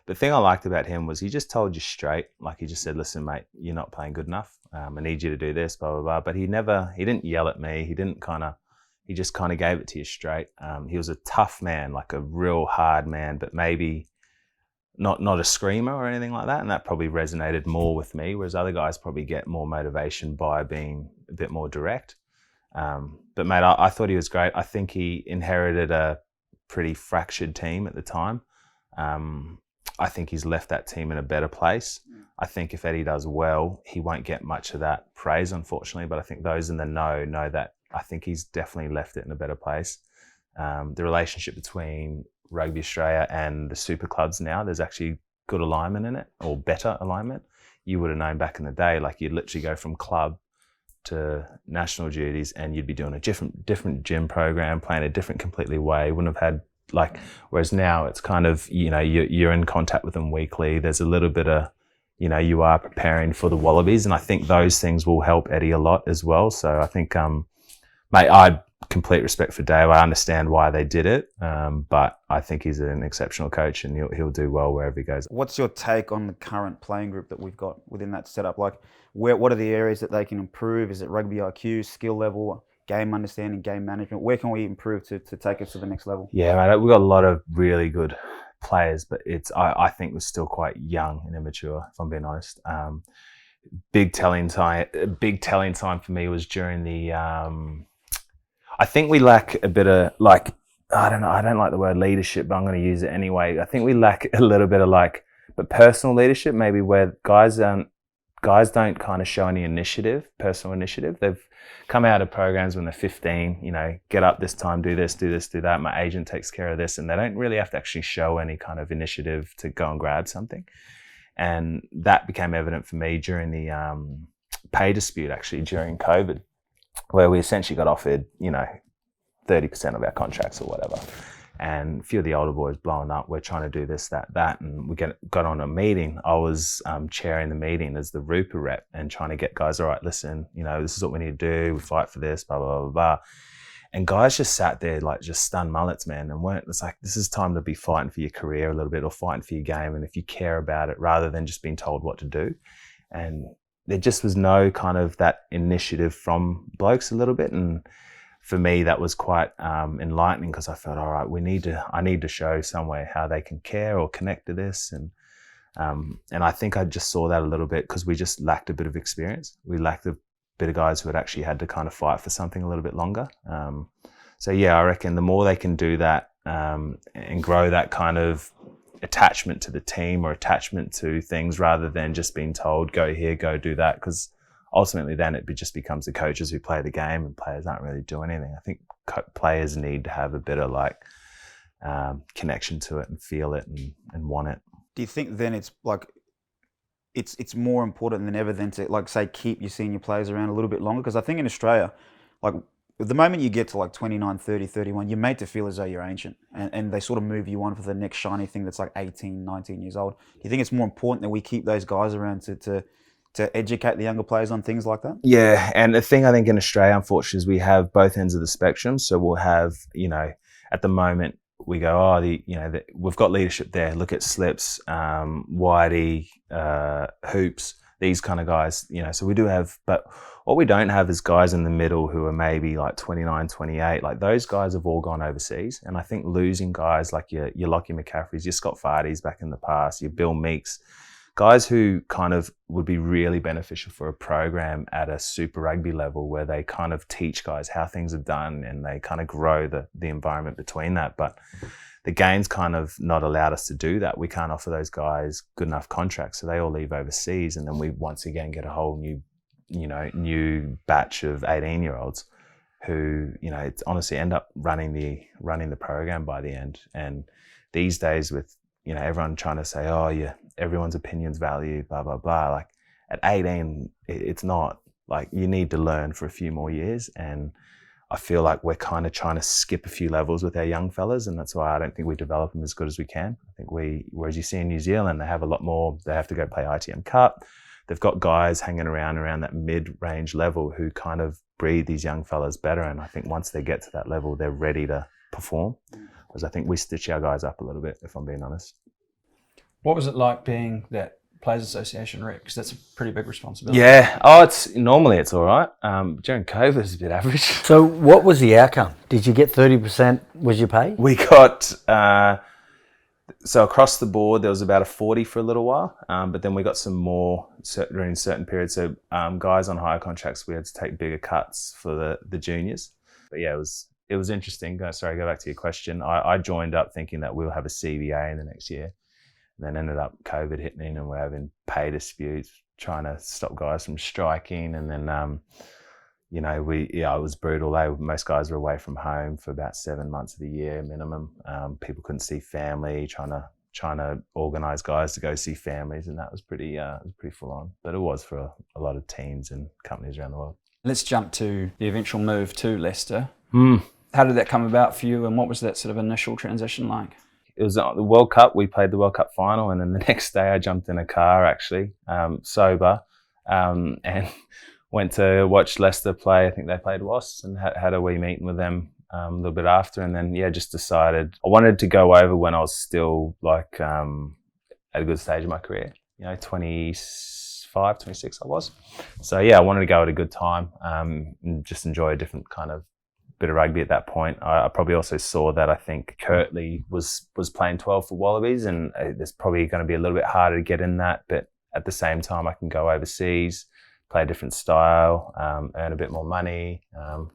But the thing I liked about him was he just told you straight. Like, he just said, listen, mate, you're not playing good enough. I need you to do this, blah, blah, blah. But he didn't yell at me. He just kind of gave it to you straight. He was a tough man, like a real hard man, but maybe not a screamer or anything like that. And that probably resonated more with me, whereas other guys probably get more motivation by being a bit more direct. But mate, I thought he was great. I think he inherited a pretty fractured team at the time. I think he's left that team in a better place. I think if Eddie does well, he won't get much of that praise, unfortunately. But I think those in the know that I think he's definitely left it in a better place. The relationship between Rugby Australia and the super clubs now, there's actually good alignment in it, or better alignment. You would have known back in the day, like you'd literally go from club to national duties and you'd be doing a different gym program, playing a different completely way. Wouldn't have had whereas now it's kind of, you're in contact with them weekly. There's a little bit of, you are preparing for the Wallabies, and I think those things will help Eddie a lot as well. So I think, mate, complete respect for Dave. I understand why they did it, but I think he's an exceptional coach, and he'll do well wherever he goes.
What's your take on the current playing group that we've got within that setup? Like, what are the areas that they can improve? Is it rugby IQ, skill level, game understanding, game management? Where can we improve to take us to the next level?
Yeah, mate, we've got a lot of really good players, but I think we're still quite young and immature, if I'm being honest. Big telling sign for me was during the. I think we lack a bit of like, I don't like the word leadership, but I'm going to use it anyway. I think we lack a little bit of like, but personal leadership, maybe where guys don't kind of show any personal initiative. They've come out of programs when they're 15, get up this time, do this, do that. My agent takes care of this, and they don't really have to actually show any kind of initiative to go and grab something. And that became evident for me during the pay dispute, actually, during COVID, where we essentially got offered, 30% of our contracts or whatever. And a few of the older boys blowing up, we're trying to do this, that. And we got on a meeting. I was chairing the meeting as the RugbyPass rep and trying to get guys, all right, listen, this is what we need to do. We fight for this, blah, blah, blah, blah. And guys just sat there like just stunned mullets, man. And it's like, this is time to be fighting for your career a little bit, or fighting for your game. And if you care about it, rather than just being told what to do. And there just was no kind of that initiative from blokes a little bit. And for me, that was quite enlightening, because I felt, all right, I need to show somewhere how they can care or connect to this. And I think I just saw that a little bit, because we just lacked a bit of experience. We lacked a bit of guys who had actually had to kind of fight for something a little bit longer. So yeah, I reckon the more they can do that and grow that kind of attachment to the team or attachment to things, rather than just being told, go here, go do that, because ultimately then it just becomes the coaches who play the game, and players aren't really doing anything. I think players need to have a bit of like connection to it and feel it and want it.
Do you think then it's like, it's more important than ever than to, like, say, keep your senior players around a little bit longer? Because I think in Australia, like, the moment you get to like 29, 30, 31, you're made to feel as though you're ancient, and they sort of move you on for the next shiny thing that's like 18, 19 years old. Do you think it's more important that we keep those guys around to educate the younger players on things like that?
Yeah, and the thing I think in Australia, unfortunately, is we have both ends of the spectrum. So we'll have, at the moment, we go, we've got leadership there. Look at Slips, Whitey, Hoops, these kind of guys, so we do have, but what we don't have is guys in the middle who are maybe like 29, 28. Like, those guys have all gone overseas. And I think losing guys like your Lockie McCaffreys, your Scott Fardy's back in the past, your Bill Meeks, guys who kind of would be really beneficial for a program at a Super Rugby level, where they kind of teach guys how things are done and they kind of grow the environment between that. But the game's kind of not allowed us to do that. We can't offer those guys good enough contracts, so they all leave overseas, and then we once again get a whole new batch of 18-year-olds who, it's honestly end up running the program by the end. And these days, with everyone trying to say, oh yeah, everyone's opinion's valued, blah, blah, blah. Like, at 18, it's not. Like, you need to learn for a few more years. And I feel like we're kind of trying to skip a few levels with our young fellas. And that's why I don't think we develop them as good as we can. I think whereas you see in New Zealand, they have a lot more, they have to go play ITM Cup. They've got guys hanging around that mid-range level who kind of breed these young fellas better. And I think once they get to that level, they're ready to perform. Because I think we stitch our guys up a little bit, if I'm being honest.
What was it like being that Players Association rep? Because that's a pretty big responsibility.
Yeah. Oh, normally it's all right. During COVID, it's a bit average.
So what was the outcome? Did you get 30% was your pay?
We got, so across the board, there was about a 40 for a little while, but then we got some more during certain periods. So guys on higher contracts, we had to take bigger cuts for the juniors. But yeah, it was interesting. Go back to your question. I joined up thinking that we'll have a CBA in the next year. And then ended up COVID hitting, and we're having pay disputes, trying to stop guys from striking. And then, it was brutal. Most guys were away from home for about 7 months of the year minimum. People couldn't see family, trying to organise guys to go see families, and that was pretty full on. But it was for a lot of teams and companies around the world.
Let's jump to the eventual move to Leicester. How did that come about for you, and what was that sort of initial transition like?
It was the World Cup. We played the World Cup final, and then the next day I jumped in a car, actually, sober, and went to watch Leicester play. I think they played Wasps, and had a wee meeting with them a little bit after, and then just decided I wanted to go over when I was still like at a good stage of my career. 25, 26 I was. So I wanted to go at a good time and just enjoy a different kind of bit of rugby at that point. I probably also saw that I think Kirtley was playing 12 for Wallabies, and there's probably going to be a little bit harder to get in that, but at the same time I can go overseas, play a different style, earn a bit more money. And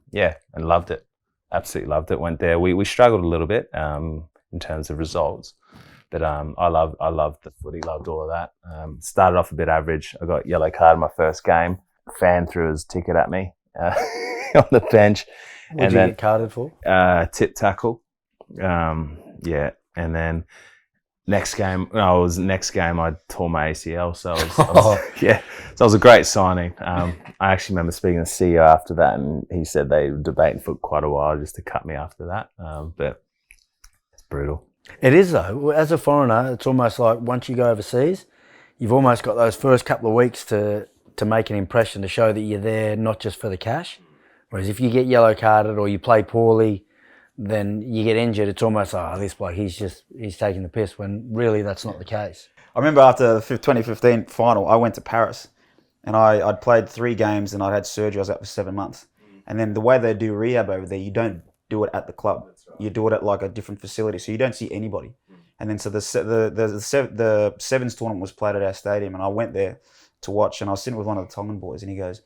loved it. Absolutely loved it. Went there. We struggled a little bit in terms of results, but I loved the footy, loved all of that. Started off a bit average. I got yellow card in my first game. A fan threw his ticket at me on the bench.
What did you get carded for?
Tip tackle. And then next game I tore my ACL. So so it was a great signing. I actually remember speaking to the CEO after that, and he said they were debating for quite a while just to cut me after that. But it's brutal.
It is though. As a foreigner, it's almost like once you go overseas, you've almost got those first couple of weeks to make an impression, to show that you're there not just for the cash. Whereas if you get yellow carded or you play poorly, then you get injured. It's almost like, this bloke, he's taking the piss, when really that's not the case.
I remember after the 2015 final, I went to Paris, and I'd played 3 games and I'd had surgery. I was out for 7 months. And then the way they do rehab over there, you don't do it at the club. You do it at like a different facility, so you don't see anybody. And then so the sevens tournament was played at our stadium, and I went there to watch, and I was sitting with one of the Tongan boys, and he goes,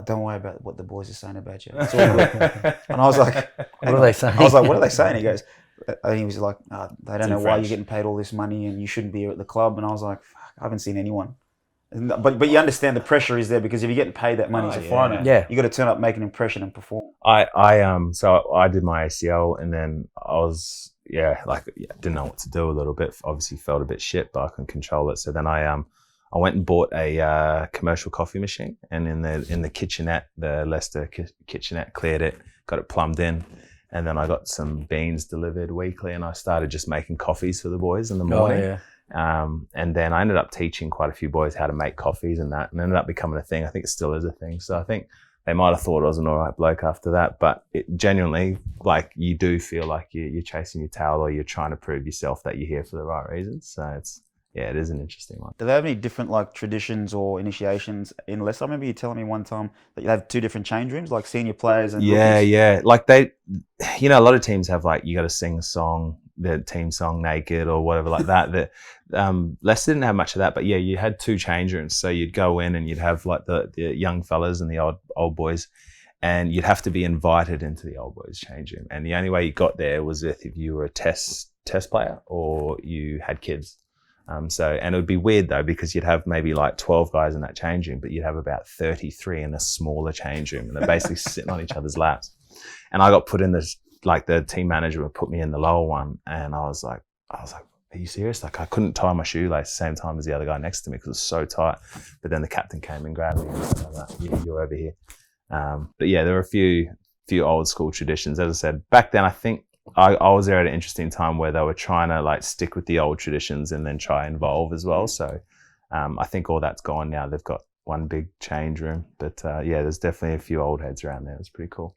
don't worry about what the boys are saying about you. It's all good. And I was like,
what are they saying?
I was like, what are they saying? He goes, and he was like, they don't know why
French.
you're getting paid all this money and you shouldn't be here at the club. And I was like, fuck, I haven't seen anyone. But you understand the pressure is there, because if you're getting paid that money as a foreigner, you got to turn up, make an impression, and perform.
So I did my ACL, and then I was didn't know what to do a little bit. Obviously felt a bit shit, but I couldn't control it. So then I went and bought a commercial coffee machine, and in the kitchenette, the Leicester kitchenette, cleared it, got it plumbed in, and then I got some beans delivered weekly, and I started just making coffees for the boys in the morning. And then I ended up teaching quite a few boys how to make coffees and that, and ended up becoming a thing. I think it still is a thing. So I think they might have thought I was an all right bloke after that, but it genuinely, like, you do feel like you're chasing your tail, or you're trying to prove yourself that you're here for the right reasons. So it is an interesting one.
Do they have any different like traditions or initiations in Leicester? I remember you telling me one time that you have 2 different change rooms, like senior players and rookies.
Like they, a lot of teams have like, you got to sing a song, the team song naked or whatever like that. Leicester didn't have much of that, but you had 2 change rooms. So you'd go in and you'd have like the young fellas and the old boys, and you'd have to be invited into the old boys change room. And the only way you got there was if you were a test player or you had kids. And it would be weird though, because you'd have maybe like 12 guys in that change room, but you'd have about 33 in a smaller change room, and they're basically sitting on each other's laps. And I got put in this, like the team manager would put me in the lower one, and I was like, are you serious? Like, I couldn't tie my shoelace at the same time as the other guy next to me because it was so tight. But then the captain came and grabbed me and was like, you're over here. But yeah, there were a few old school traditions. As I said, back then, I think I was there at an interesting time where they were trying to like stick with the old traditions and then try and evolve as well. So I think all that's gone now. They've got one big change room, but there's definitely a few old heads around there. It's pretty cool.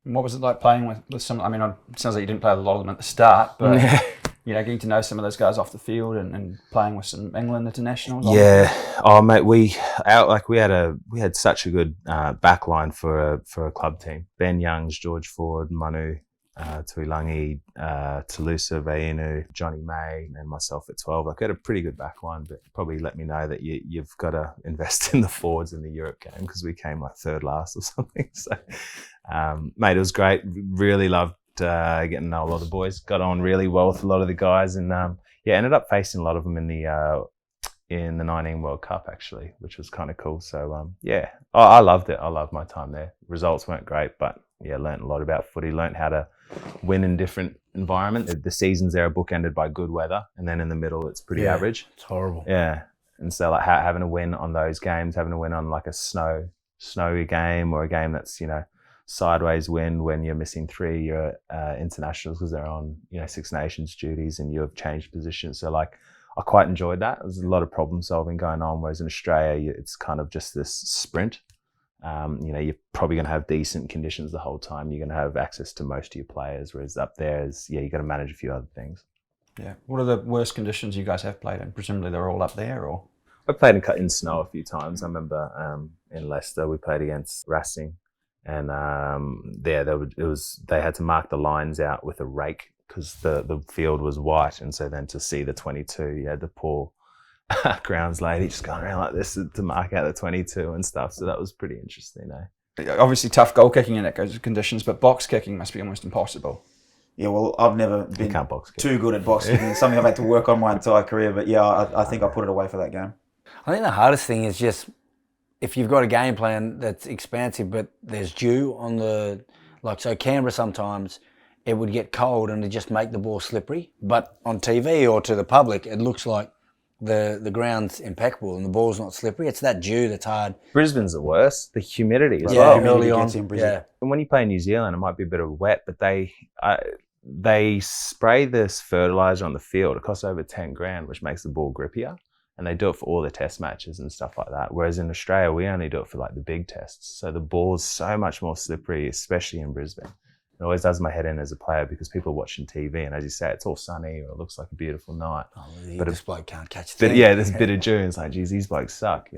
And what was it like playing with some? I mean, it sounds like you didn't play with a lot of them at the start, but getting to know some of those guys off the field and playing with some England internationals.
Yeah. Oh mate, we had such a good back line for a club team. Ben Youngs, George Ford, Manu Tuilangi, Talusa, Veinu, Johnny May, and myself at 12. Like, I had a pretty good back line, but probably let me know that you've got to invest in the forwards in the Europe game, because we came like 3rd last or something. So, mate, it was great. Really loved getting to know a lot of the boys. Got on really well with a lot of the guys, and ended up facing a lot of them in the 19 World Cup actually, which was kind of cool. So I loved it. I loved my time there. Results weren't great, but learned a lot about footy. Learned how to win in different environments. The seasons there are bookended by good weather, and then in the middle it's pretty average.
It's horrible.
Yeah, and so like having to win on those games, having to win on like a snowy game, or a game that's sideways wind when you're missing 3 your internationals because they're on Six Nations duties and you have changed positions. So like, I quite enjoyed that. There's a lot of problem solving going on, whereas in Australia it's kind of just this sprint. You're probably going to have decent conditions the whole time. You're going to have access to most of your players, whereas up there you got to manage a few other things.
Yeah. What are the worst conditions you guys have played in? Presumably they're all up there, or?
I played in snow a few times. I remember in Leicester we played against Racing, and they had to mark the lines out with a rake because the field was white, and so then to see the 22, you had the poor grounds lady just going around like this to mark out the 22 and stuff. So that was pretty interesting,
Obviously tough goal kicking in those conditions, but box kicking must be almost impossible.
Yeah, well, I've never been too good at box kicking. It's something I've had to work on my entire career, but yeah, I think I put it away for that game.
I think the hardest thing is just if you've got a game plan that's expansive, but there's dew on so Canberra sometimes it would get cold and it'd just make the ball slippery. But on TV or to the public, it looks like the ground's impeccable and the ball's not slippery. It's that dew that's hard.
Brisbane's the worst. The humidity as well.
Early on.
Yeah.
And when you play in New Zealand, it might be a bit of wet, but they spray this fertilizer on the field. It costs over $10,000, which makes the ball grippier. And they do it for all the test matches and stuff like that. Whereas in Australia, we only do it for like the big tests. So the ball's so much more slippery, especially in Brisbane. It always does my head in as a player because people are watching TV and as you say, it's all sunny or it looks like a beautiful night.
Oh,
but
this bloke can't catch the thing.
Yeah, there's a bit of dew and it's like, geez, these blokes suck,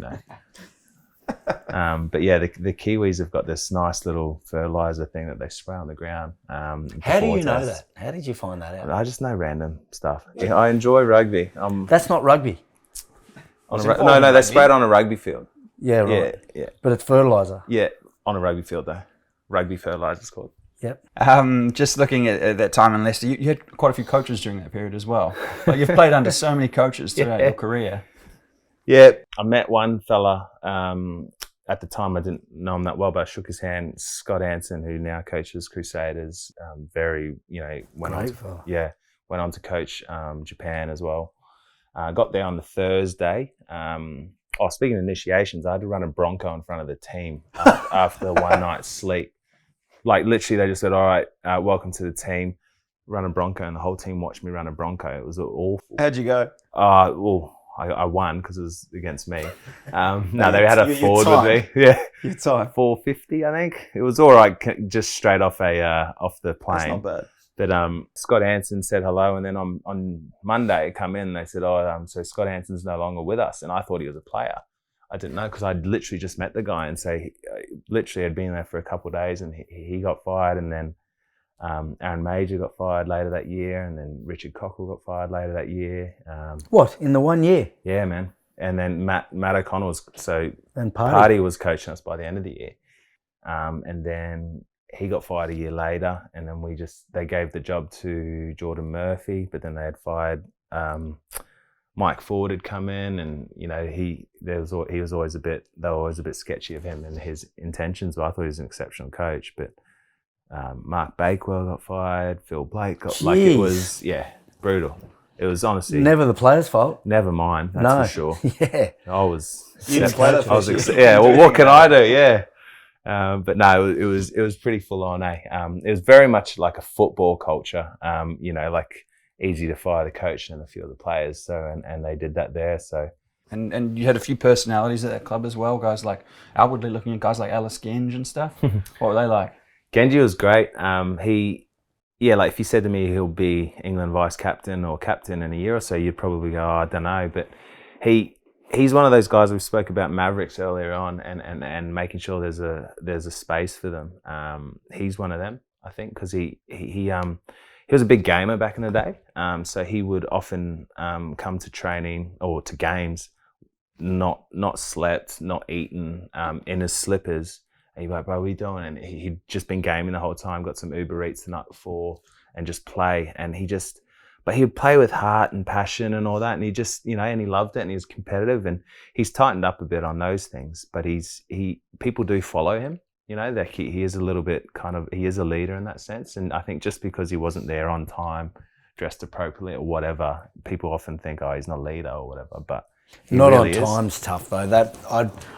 But yeah, the Kiwis have got this nice little fertilizer thing that they spray on the ground.
How do you know that? How did you find that out?
I just know random stuff. Yeah, I enjoy rugby.
That's not rugby.
No, they spray it on a rugby field.
Yeah, right.
Yeah.
But it's fertilizer.
Yeah, on a rugby field though. Rugby fertilizer is called.
Yep.
Just looking at that time in Leicester, you had quite a few coaches during that period as well. Like you've played under so many coaches throughout your career.
Yeah, I met one fella. At the time, I didn't know him that well, but I shook his hand. Scott Anson, who now coaches Crusaders, went on to coach Japan as well. Got there on the Thursday. Speaking of initiations, I had to run a bronco in front of the team after one night's sleep. Like literally, they just said, "All right, welcome to the team." Run a bronco, and the whole team watched me run a bronco. It was awful.
How'd you go?
I won because it was against me. No, they had a forward with me. Yeah,
your time
4:50, I think. It was all right, just straight off off the plane.
That's not bad.
But Scott Anson said hello, and then on Monday I come in and they said, so Scott Anson's no longer with us, and I thought he was a player. I didn't know because I'd literally just met the guy and say, literally had been there for a couple of days, and he got fired, and then Aaron Major got fired later that year, and then Richard Cockle got fired later that year.
What, in the 1 year?
Yeah, man. And then Matt O'Connell
and
Party was coaching us by the end of the year, and then he got fired a year later, and then they gave the job to Jordan Murphy, but then they had fired Mike Ford had come in, and they were always a bit sketchy of him and his intentions, but I thought he was an exceptional coach. But Mark Bakewell got fired, Phil Blake got it was brutal. It was honestly
never the player's fault.
Never mine, that's for sure.
Yeah,
I was.
You didn't play that for
well, what can I do? Yeah. But no, it was pretty full on. It was very much like a football culture. Like easy to fire the coach and a few of the players. So and they did that there. So
and you had a few personalities at that club as well. Guys like outwardly looking at guys like Alice Genge and stuff. What were they like?
Genji was great. Like if you said to me he'll be England vice captain or captain in a year or so, you'd probably go, I don't know. But he's one of those guys we spoke about Mavericks earlier on, and making sure there's a space for them. He's one of them, I think, because he was a big gamer back in the day. So he would often come to training or to games, not slept, not eaten, in his slippers. And he'd be like, bro, what are you doing? And he'd just been gaming the whole time, got some Uber Eats the night before, and just play. And but he would play with heart and passion and all that. And he just, and he loved it, and he was competitive, and he's tightened up a bit on those things. But people do follow him, that he is a little bit he is a leader in that sense. And I think just because he wasn't there on time, dressed appropriately or whatever, people often think, oh, he's not a leader or whatever. But
not really on time's tough though. That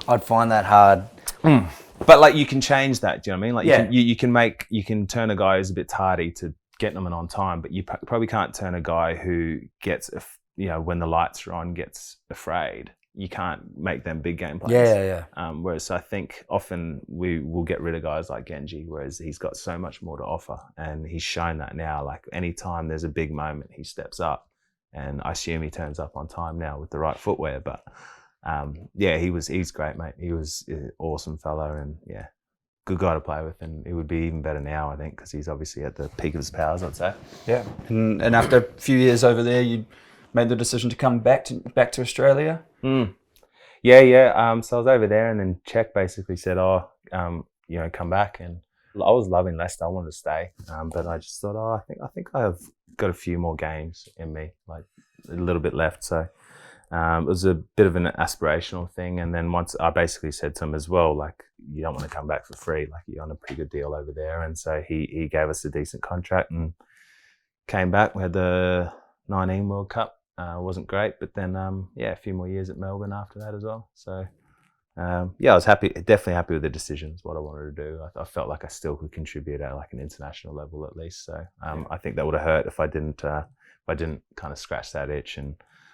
I'd find that hard.
But like you can change that. Do you know what I mean? Like you can turn a guy who's a bit tardy to get them in on time, but you probably can't turn a guy who gets when the lights are on gets afraid. you can't make them big game plays. Whereas I think often we will get rid of guys like Genji, whereas he's got so much more to offer, and he's shown that now. Like anytime there's a big moment, he steps up, and I assume he turns up on time now with the right footwear. But he's great, mate. He was an awesome fella, and good guy to play with, and he would be even better now, I think, because he's obviously at the peak of his powers, I'd say.
Yeah, and after a few years over there, you made the decision to come back to Australia.
So I was over there, and then Cheika basically said, come back. And I was loving Leicester. I wanted to stay, but I just thought, I think I've got a few more games in me, like a little bit left. So it was a bit of an aspirational thing. And then once I basically said to him as well, like, you don't want to come back for free. Like, you're on a pretty good deal over there. And so he gave us a decent contract and came back. We had the 19 World Cup. Wasn't great, but then a few more years at Melbourne after that as well. So I was definitely happy with the decisions, what I wanted to do. I felt like I still could contribute at like an international level at least. So I think that would have hurt if I didn't kind of scratch that itch and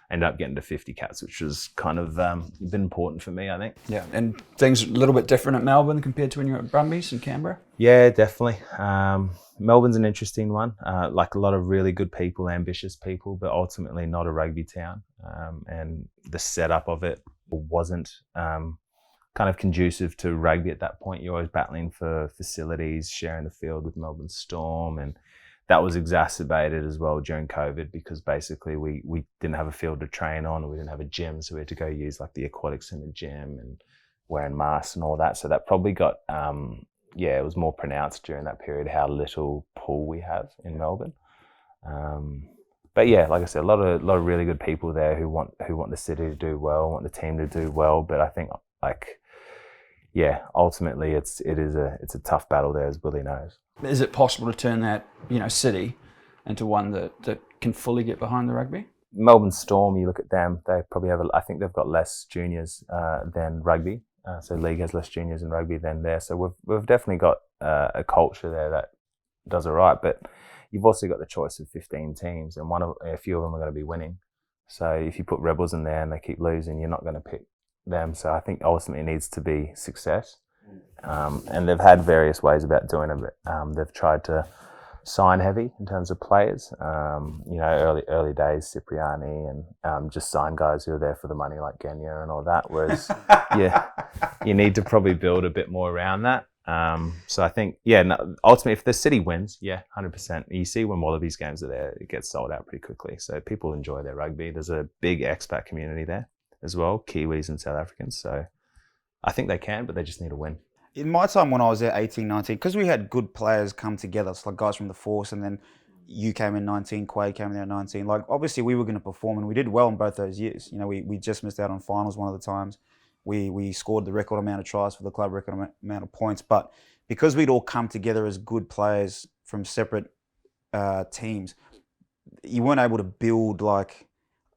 end up getting to 50 caps, which was kind of been important for me, I think.
Yeah, and things a little bit different at Melbourne compared to when you were at Brumbies in Canberra?
Yeah, definitely. Melbourne's an interesting one. Like a lot of really good people, ambitious people, but ultimately not a rugby town. And the setup of it wasn't kind of conducive to rugby at that point. You're always battling for facilities, sharing the field with Melbourne Storm, and that was exacerbated as well during COVID because basically we didn't have a field to train on, or we didn't have a gym, so we had to go use like the aquatics in the gym and wearing masks and all that. So that probably got it was more pronounced during that period how little pool we have in Melbourne. But yeah, like I said, a lot of really good people there who want the city to do well, want the team to do well. But I think ultimately it's a tough battle there, as Willie knows.
Is it possible to turn that city into one that can fully get behind the rugby?
Melbourne Storm, you look at them, they probably have I think they've got less juniors than rugby. So league has less juniors in rugby than there. So we've definitely got a culture there that does all right. But you've also got the choice of 15 teams, and a few of them are going to be winning. So if you put Rebels in there and they keep losing, you're not going to pick them. So I think ultimately it needs to be success. And they've had various ways about doing it. They've tried to sign heavy in terms of players. Early days, Cipriani, and just sign guys who are there for the money like Genia and all that. Whereas, you need to probably build a bit more around that. So I think, ultimately, if the city wins, 100%. You see when Wallabies games are there, it gets sold out pretty quickly. So people enjoy their rugby. There's a big expat community there as well, Kiwis and South Africans. So I think they can, but they just need to win.
In my time when I was there, 18, 19, because we had good players come together, it's like guys from the Force, and then you came in 19, Quade came in there at 19. Like, obviously we were going to perform, and we did well in both those years. We just missed out on finals one of the times. We scored the record amount of tries for the club, record amount of points. But because we'd all come together as good players from separate teams, you weren't able to build like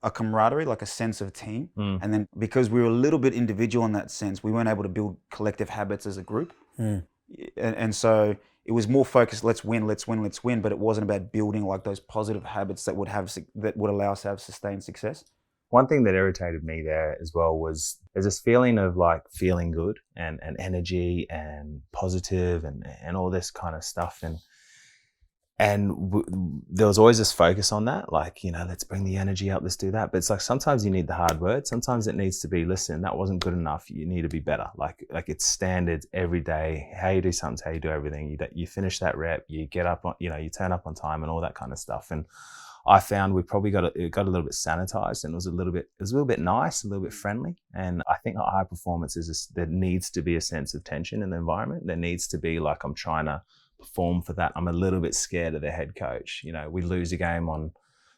a camaraderie, like a sense of team. And then because we were a little bit individual in that sense, we weren't able to build collective habits as a group. And so it was more focused, let's win, but it wasn't about building like those positive habits that would allow us to have sustained success.
One thing that irritated me there as well was there's this feeling of like feeling good and energy and positive and all this kind of stuff. There was always this focus on that, like, let's bring the energy up, let's do that. But it's like sometimes you need the hard word. Sometimes it needs to be, listen, that wasn't good enough. You need to be better. Like it's standards every day. How you do something, how you do everything. You finish that rep, you get up on, you turn up on time and all that kind of stuff. And I found we probably got a little bit sanitized, and it was a little bit nice, a little bit friendly. And I think high performance there needs to be a sense of tension in the environment. There needs to be like, I'm trying to perform for that. I'm a little bit scared of the head coach. We lose a game on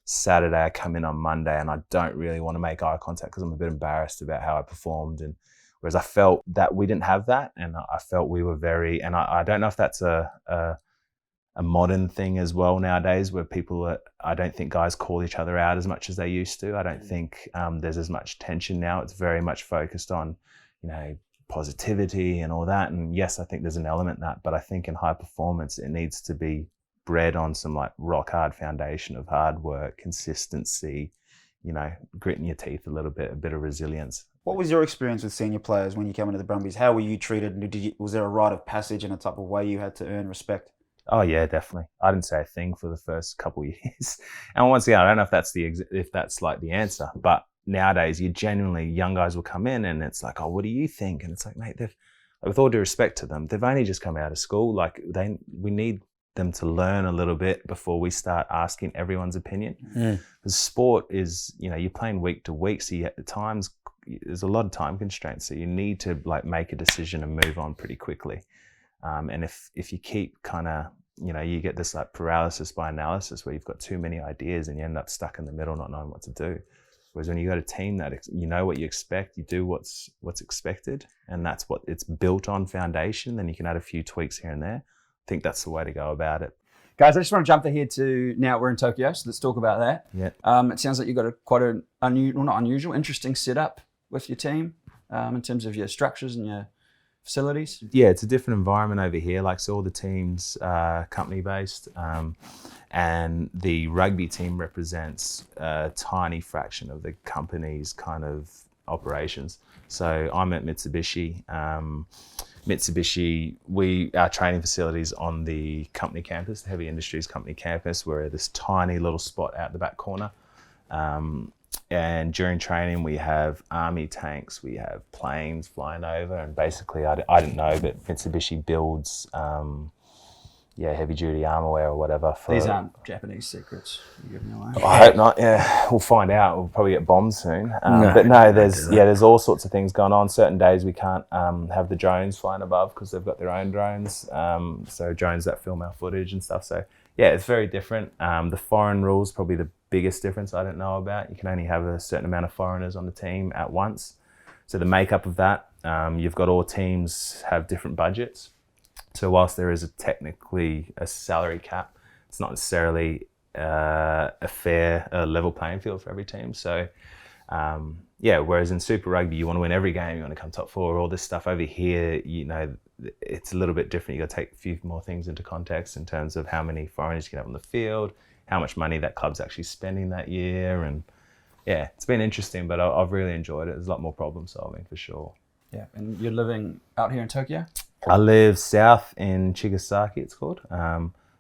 Saturday, I come in on Monday, and I don't really want to make eye contact because I'm a bit embarrassed about how I performed. And whereas I felt that we didn't have that, and I felt we were very, and I don't know if that's a modern thing as well nowadays, where I don't think guys call each other out as much as they used to. I don't think there's as much tension now. It's very much focused on, positivity and all that. And yes, I think there's an element in that, but I think in high performance, it needs to be bred on some like rock hard foundation of hard work, consistency, gritting your teeth a little bit, a bit of resilience.
What was your experience with senior players when you came into the Brumbies? How were you treated? And was there a rite of passage and a type of way you had to earn respect?
Oh yeah, definitely. I didn't say a thing for the first couple of years, and once again, I don't know if that's like the answer. But nowadays, young guys will come in, and it's like, oh, what do you think? And it's like, mate, with all due respect to them, they've only just come out of school. Like we need them to learn a little bit before we start asking everyone's opinion. The sport is, you're playing week to week, so there's a lot of time constraints. So you need to like make a decision and move on pretty quickly. And if you keep kind of, you get this like paralysis by analysis where you've got too many ideas and you end up stuck in the middle, not knowing what to do. Whereas when you got a team that you know what you expect, you do what's expected, and that's what it's built on foundation. Then you can add a few tweaks here and there. I think that's the way to go about it.
Guys, I just want to jump ahead to now we're in Tokyo, so let's talk about that.
Yeah.
It sounds like you've got quite an interesting setup with your team in terms of your structures and your facilities.
Yeah, it's a different environment over here. Like, so all the teams are company based, and the rugby team represents a tiny fraction of the company's kind of operations. So I'm at Mitsubishi. Our training facilities on the company campus, the Heavy Industries company campus. We're at this tiny little spot out the back corner. And during training, we have army tanks, we have planes flying over, and basically, I didn't know, but Mitsubishi builds heavy duty armorware or whatever.
These aren't Japanese secrets you're giving away.
I hope not. Yeah, we'll find out. We'll probably get bombed soon. But no, there's all sorts of things going on. Certain days we can't have the drones flying above because they've got their own drones. So drones that film our footage and stuff. So yeah, it's very different. The foreign rules probably the biggest difference I didn't know about. You can only have a certain amount of foreigners on the team at once. So the makeup of that, you've got all teams have different budgets. So whilst there is technically a salary cap, it's not necessarily a fair level playing field for every team. So whereas in Super Rugby, you want to win every game, you want to come top four, all this stuff over here, it's a little bit different. You got to take a few more things into context in terms of how many foreigners you can have on the field, how much money that club's actually spending that year. And yeah, it's been interesting, but I've really enjoyed it. There's a lot more problem solving for sure.
Yeah, and you're living out here in Tokyo?
I live south in Chigasaki, it's called.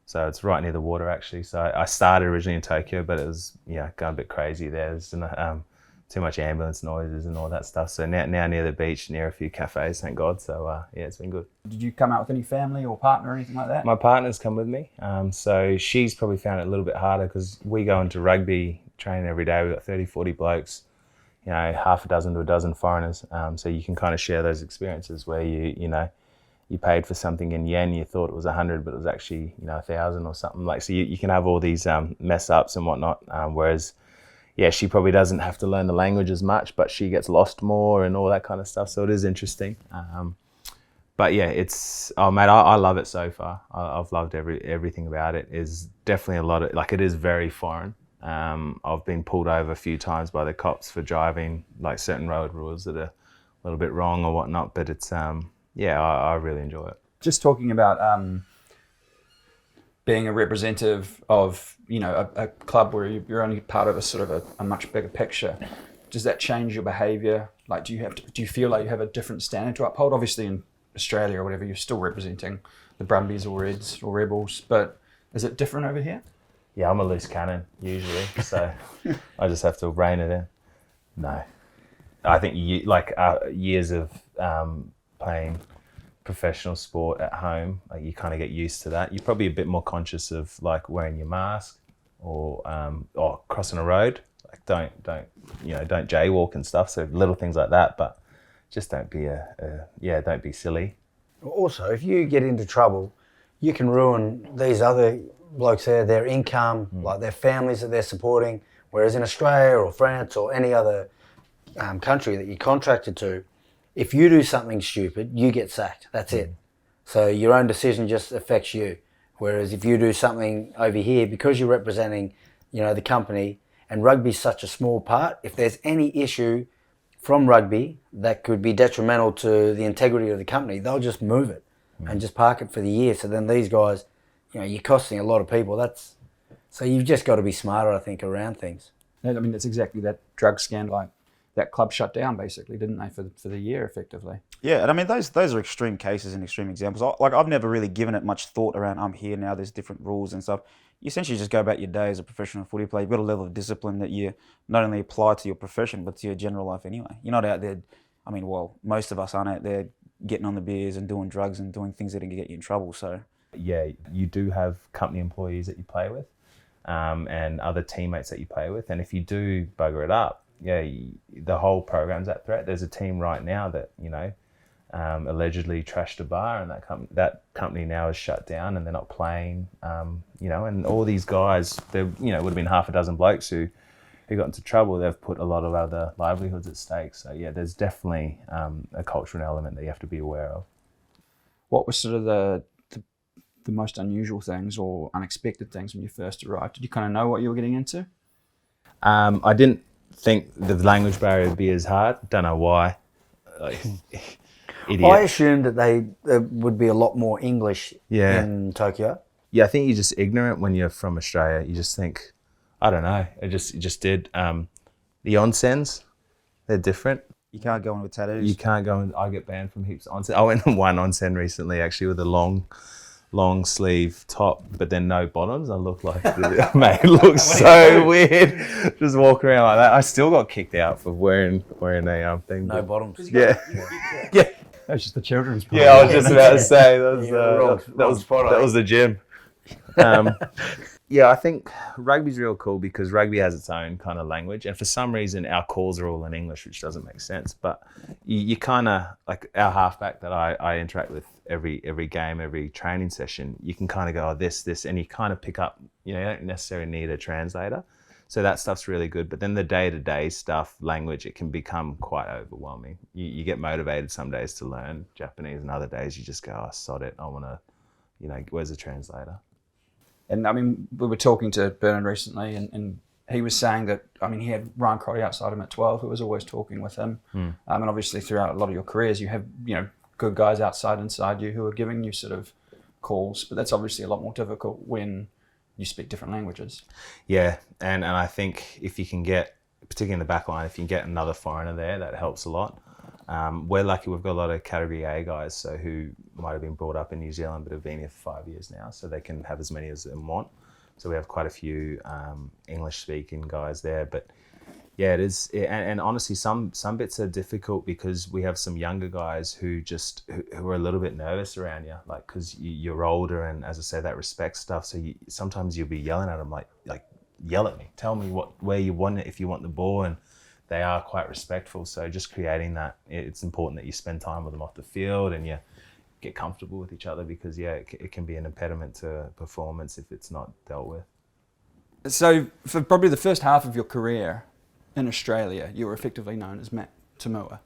So it's right near the water actually. So I started originally in Tokyo, but it was going a bit crazy there. There's too much ambulance noises and all that stuff. So now near the beach, near a few cafes, thank God. So it's been good.
Did you come out with any family or partner or anything like that?
My partner's come with me. So she's probably found it a little bit harder because we go into rugby training every day. We've got 30, 40 blokes, half a dozen to a dozen foreigners. So you can kind of share those experiences where you paid for something in yen, you thought it was 100, but it was actually 1,000 or something. Like, so you can have all these mess ups and whatnot. Whereas, she probably doesn't have to learn the language as much, but she gets lost more and all that kind of stuff. So it is interesting. But yeah, mate, I love it so far. I've loved everything about it. Is definitely a lot of, like, it is very foreign. I've been pulled over a few times by the cops for driving like certain road rules that are a little bit wrong or whatnot. But it's I really enjoy it.
Just talking about being a representative of a club where you're only part of a sort of a much bigger picture. Does that change your behaviour? Like, do you feel like you have a different standard to uphold? Obviously, in Australia or whatever, you're still representing the Brumbies or Reds or Rebels, but is it different over here?
Yeah, I'm a loose cannon usually, so I just have to rein it in. No, I think years of playing professional sport at home, like, you kind of get used to that. You're probably a bit more conscious of like wearing your mask or crossing a road. Like, don't jaywalk and stuff. So little things like that, but just don't be don't be silly.
Also, if you get into trouble, you can ruin these other blokes there, their income, like their families that they're supporting. Whereas in Australia or France or any other country that you're contracted to, if you do something stupid, you get sacked. That's it. So your own decision just affects you. Whereas if you do something over here, because you're representing, the company, and rugby's such a small part, if there's any issue from rugby that could be detrimental to the integrity of the company, they'll just move it and just park it for the year. So then these guys, you're costing a lot of people. So you've just got to be smarter, I think, around things.
I mean, that's exactly that drug scandal. Like, that club shut down basically, didn't they, for the year effectively?
Yeah, and I mean those are extreme cases and extreme examples. I've never really given it much thought around. I'm here now. There's different rules and stuff. You essentially just go about your day as a professional footy player. You've got a level of discipline that you not only apply to your profession but to your general life anyway. You're not out there. I mean, well, most of us aren't out there getting on the beers and doing drugs and doing things that can get you in trouble. So
yeah, you do have company employees that you play with, and other teammates that you play with, and if you do bugger it up, yeah, the whole program's at threat. There's a team right now that, you know, allegedly trashed a bar, and that company now is shut down and they're not playing. You know, and all these guys, there, you know, would have been half a dozen blokes who got into trouble. They've put a lot of other livelihoods at stake. So yeah, there's definitely a cultural element that you have to be aware of.
What was sort of the most unusual things or unexpected things when you first arrived? Did you kind of know what you were getting into?
I didn't think the language barrier would be as hard. Don't know why. Like, idiot.
I assumed that there would be a lot more English in Tokyo.
Yeah, I think you're just ignorant when you're from Australia. You just think, I don't know. It just did. The onsens, they're different.
you can't go in with tattoos.
You can't go in. I get banned from heaps of onsen. I went on one onsen recently, actually, with a long sleeve top, but then no bottoms. I look like, mate, it looks so weird. Just walking around like that. I still got kicked out for wearing a thing.
No bottoms.
Yeah. Yeah.
That's just the children's part.
Yeah, I was just about to say that was the gym. Yeah, I think rugby's real cool because rugby has its own kind of language, and for some reason our calls are all in English, which doesn't make sense. But you kind of, like our halfback that I interact with every game, every training session, you can kind of go, oh, this, and you kind of pick up. You know, you don't necessarily need a translator, so that stuff's really good. But then the day-to-day stuff, language, it can become quite overwhelming. You get motivated some days to learn Japanese, and other days you just go, oh, sod it, I want to, you know, where's the translator?
And I mean, we were talking to Bernard recently, and he was saying that, I mean, he had Ryan Crotty outside him at 12, who was always talking with him. And obviously throughout a lot of your careers, you have, you know, good guys inside you who are giving you sort of calls, but that's obviously a lot more difficult when you speak different languages.
Yeah, and I think if you can get, particularly in the back line, if you can get another foreigner there, that helps a lot. We're lucky we've got a lot of Category A guys, so who might have been brought up in New Zealand but have been here for 5 years now, so they can have as many as they want. So we have quite a few English-speaking guys there. But yeah, it is, and honestly, some bits are difficult because we have some younger guys who are a little bit nervous around you, like because you're older, and as I say, that respect stuff. So sometimes you'll be yelling at them, like yell at me, tell me where you want it, if you want the ball, and they are quite respectful. So just creating that, it's important that you spend time with them off the field and you get comfortable with each other, because yeah, it can be an impediment to performance if it's not dealt with.
So for probably the first half of your career in Australia, you were effectively known as Matt To'omua.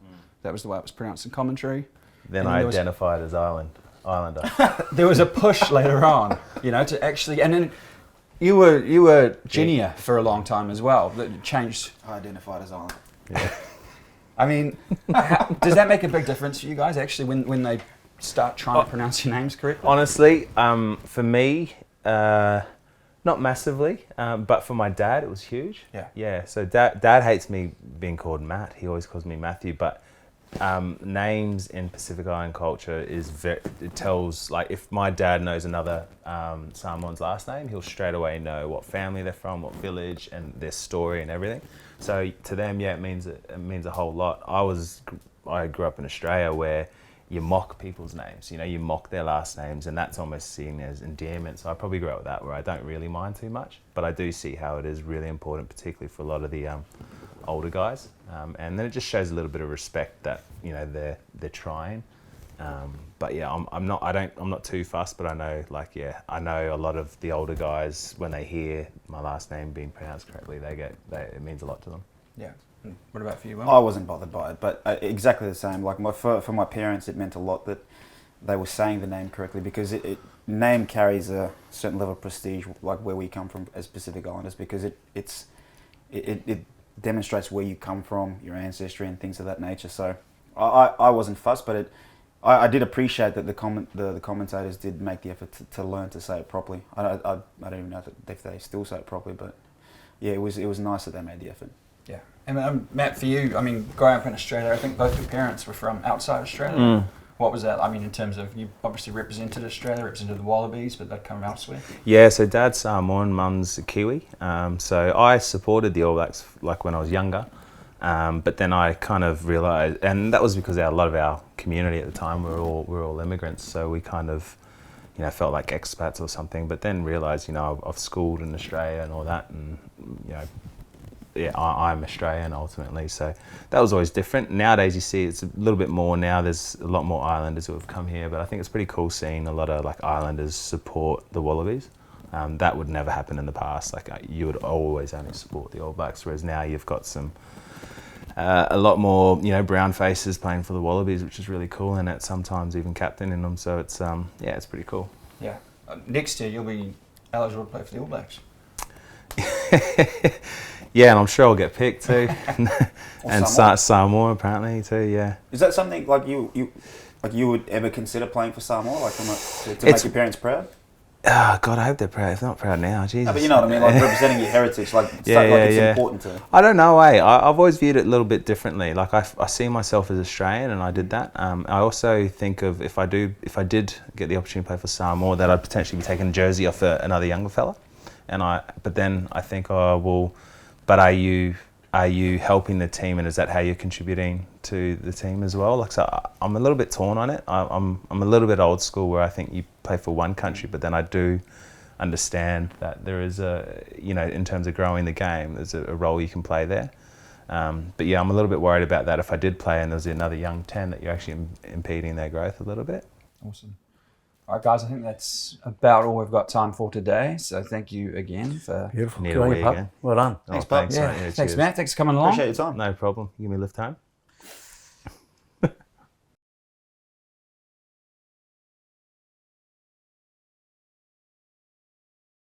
That was the way it was pronounced in commentary.
Then I identified as Islander.
There was a push later on, you know, to actually, and then you were Genia for a long time as well. That changed.
I identified as Islander.
Yeah.
I mean, does that make a big difference for you guys actually when they start trying to pronounce your names correctly?
Honestly, for me, not massively, but for my dad, it was huge. Yeah. So dad hates me being called Matt. He always calls me Matthew. But names in Pacific Island culture it tells, like, if my dad knows another Samoan's last name, he'll straight away know what family they're from, what village, and their story and everything. So to them, yeah, it means a whole lot. I grew up in Australia where you mock people's names, you know, you mock their last names, and that's almost seen as endearment. So I probably grew up with that, where I don't really mind too much, but I do see how it is really important, particularly for a lot of the older guys. And then it just shows a little bit of respect that, you know, they're trying. But yeah, I'm not too fussed, but I know, like, yeah, I know a lot of the older guys, when they hear my last name being pronounced correctly, it means a lot to them.
Yeah. What about for you, Will?
I wasn't bothered by it, but exactly the same. Like for my parents, it meant a lot that they were saying the name correctly, because name carries a certain level of prestige, like where we come from as Pacific Islanders, because it demonstrates where you come from, your ancestry, and things of that nature. So I wasn't fussed, but I did appreciate that the commentators did make the effort to learn to say it properly. I don't even know if they still say it properly, but yeah, it was nice that they made the effort.
Yeah. And Matt, for you, I mean, growing up in Australia, I think both your parents were from outside Australia. What was that? I mean, in terms of, you obviously represented Australia, represented the Wallabies, but they'd come elsewhere.
Yeah, so dad's Samoan, mum's Kiwi. So I supported the All Blacks like when I was younger, but then I kind of realised, and that was because a lot of our community at the time were all immigrants, so we kind of, you know, felt like expats or something. But then realised, you know, I've schooled in Australia and all that, and you know, yeah, I'm Australian ultimately, so that was always different. Nowadays you see it's a little bit more now, there's a lot more Islanders who have come here, but I think it's pretty cool seeing a lot of like Islanders support the Wallabies. That would never happen in the past, like you would always only support the All Blacks, whereas now you've got some, a lot more, you know, brown faces playing for the Wallabies, which is really cool, and it's sometimes even captaining them, so it's, yeah, it's pretty cool.
Yeah. Next year you'll be eligible to play for the All Blacks.
Yeah, and I'm sure I'll get picked too. And
Samoa.
Samoa apparently too, yeah.
Is that something like you would ever consider playing for Samoa, like to make your parents proud?
Oh, God, I hope they're proud. If they're not proud now, Jesus.
No, but you know what I mean, like representing your heritage, like it's important to.
I don't know, I've always viewed it a little bit differently. Like I see myself as Australian, and I did that. I also think of if I did get the opportunity to play for Samoa, that I'd potentially be taking a jersey off another younger fella. But then I think, oh well, but are you helping the team, and is that how you're contributing to the team as well? Like, so I'm a little bit torn on it. I'm a little bit old school, where I think you play for one country, but then I do understand that there is a, you know, in terms of growing the game, there's a role you can play there. But yeah, I'm a little bit worried about that if I did play and there's another young 10, that you're actually impeding their growth a little bit.
Awesome. All right, guys, I think that's about all we've got time for today. So thank you again for...
Beautiful.
Need
Good
a
on
wee
you, pup.
again.
Well done.
Thanks, Pup.
Yeah,
mate.
thanks,
Cheers.
Matt. Thanks for coming along.
Appreciate your time.
No problem. You give me a lift home.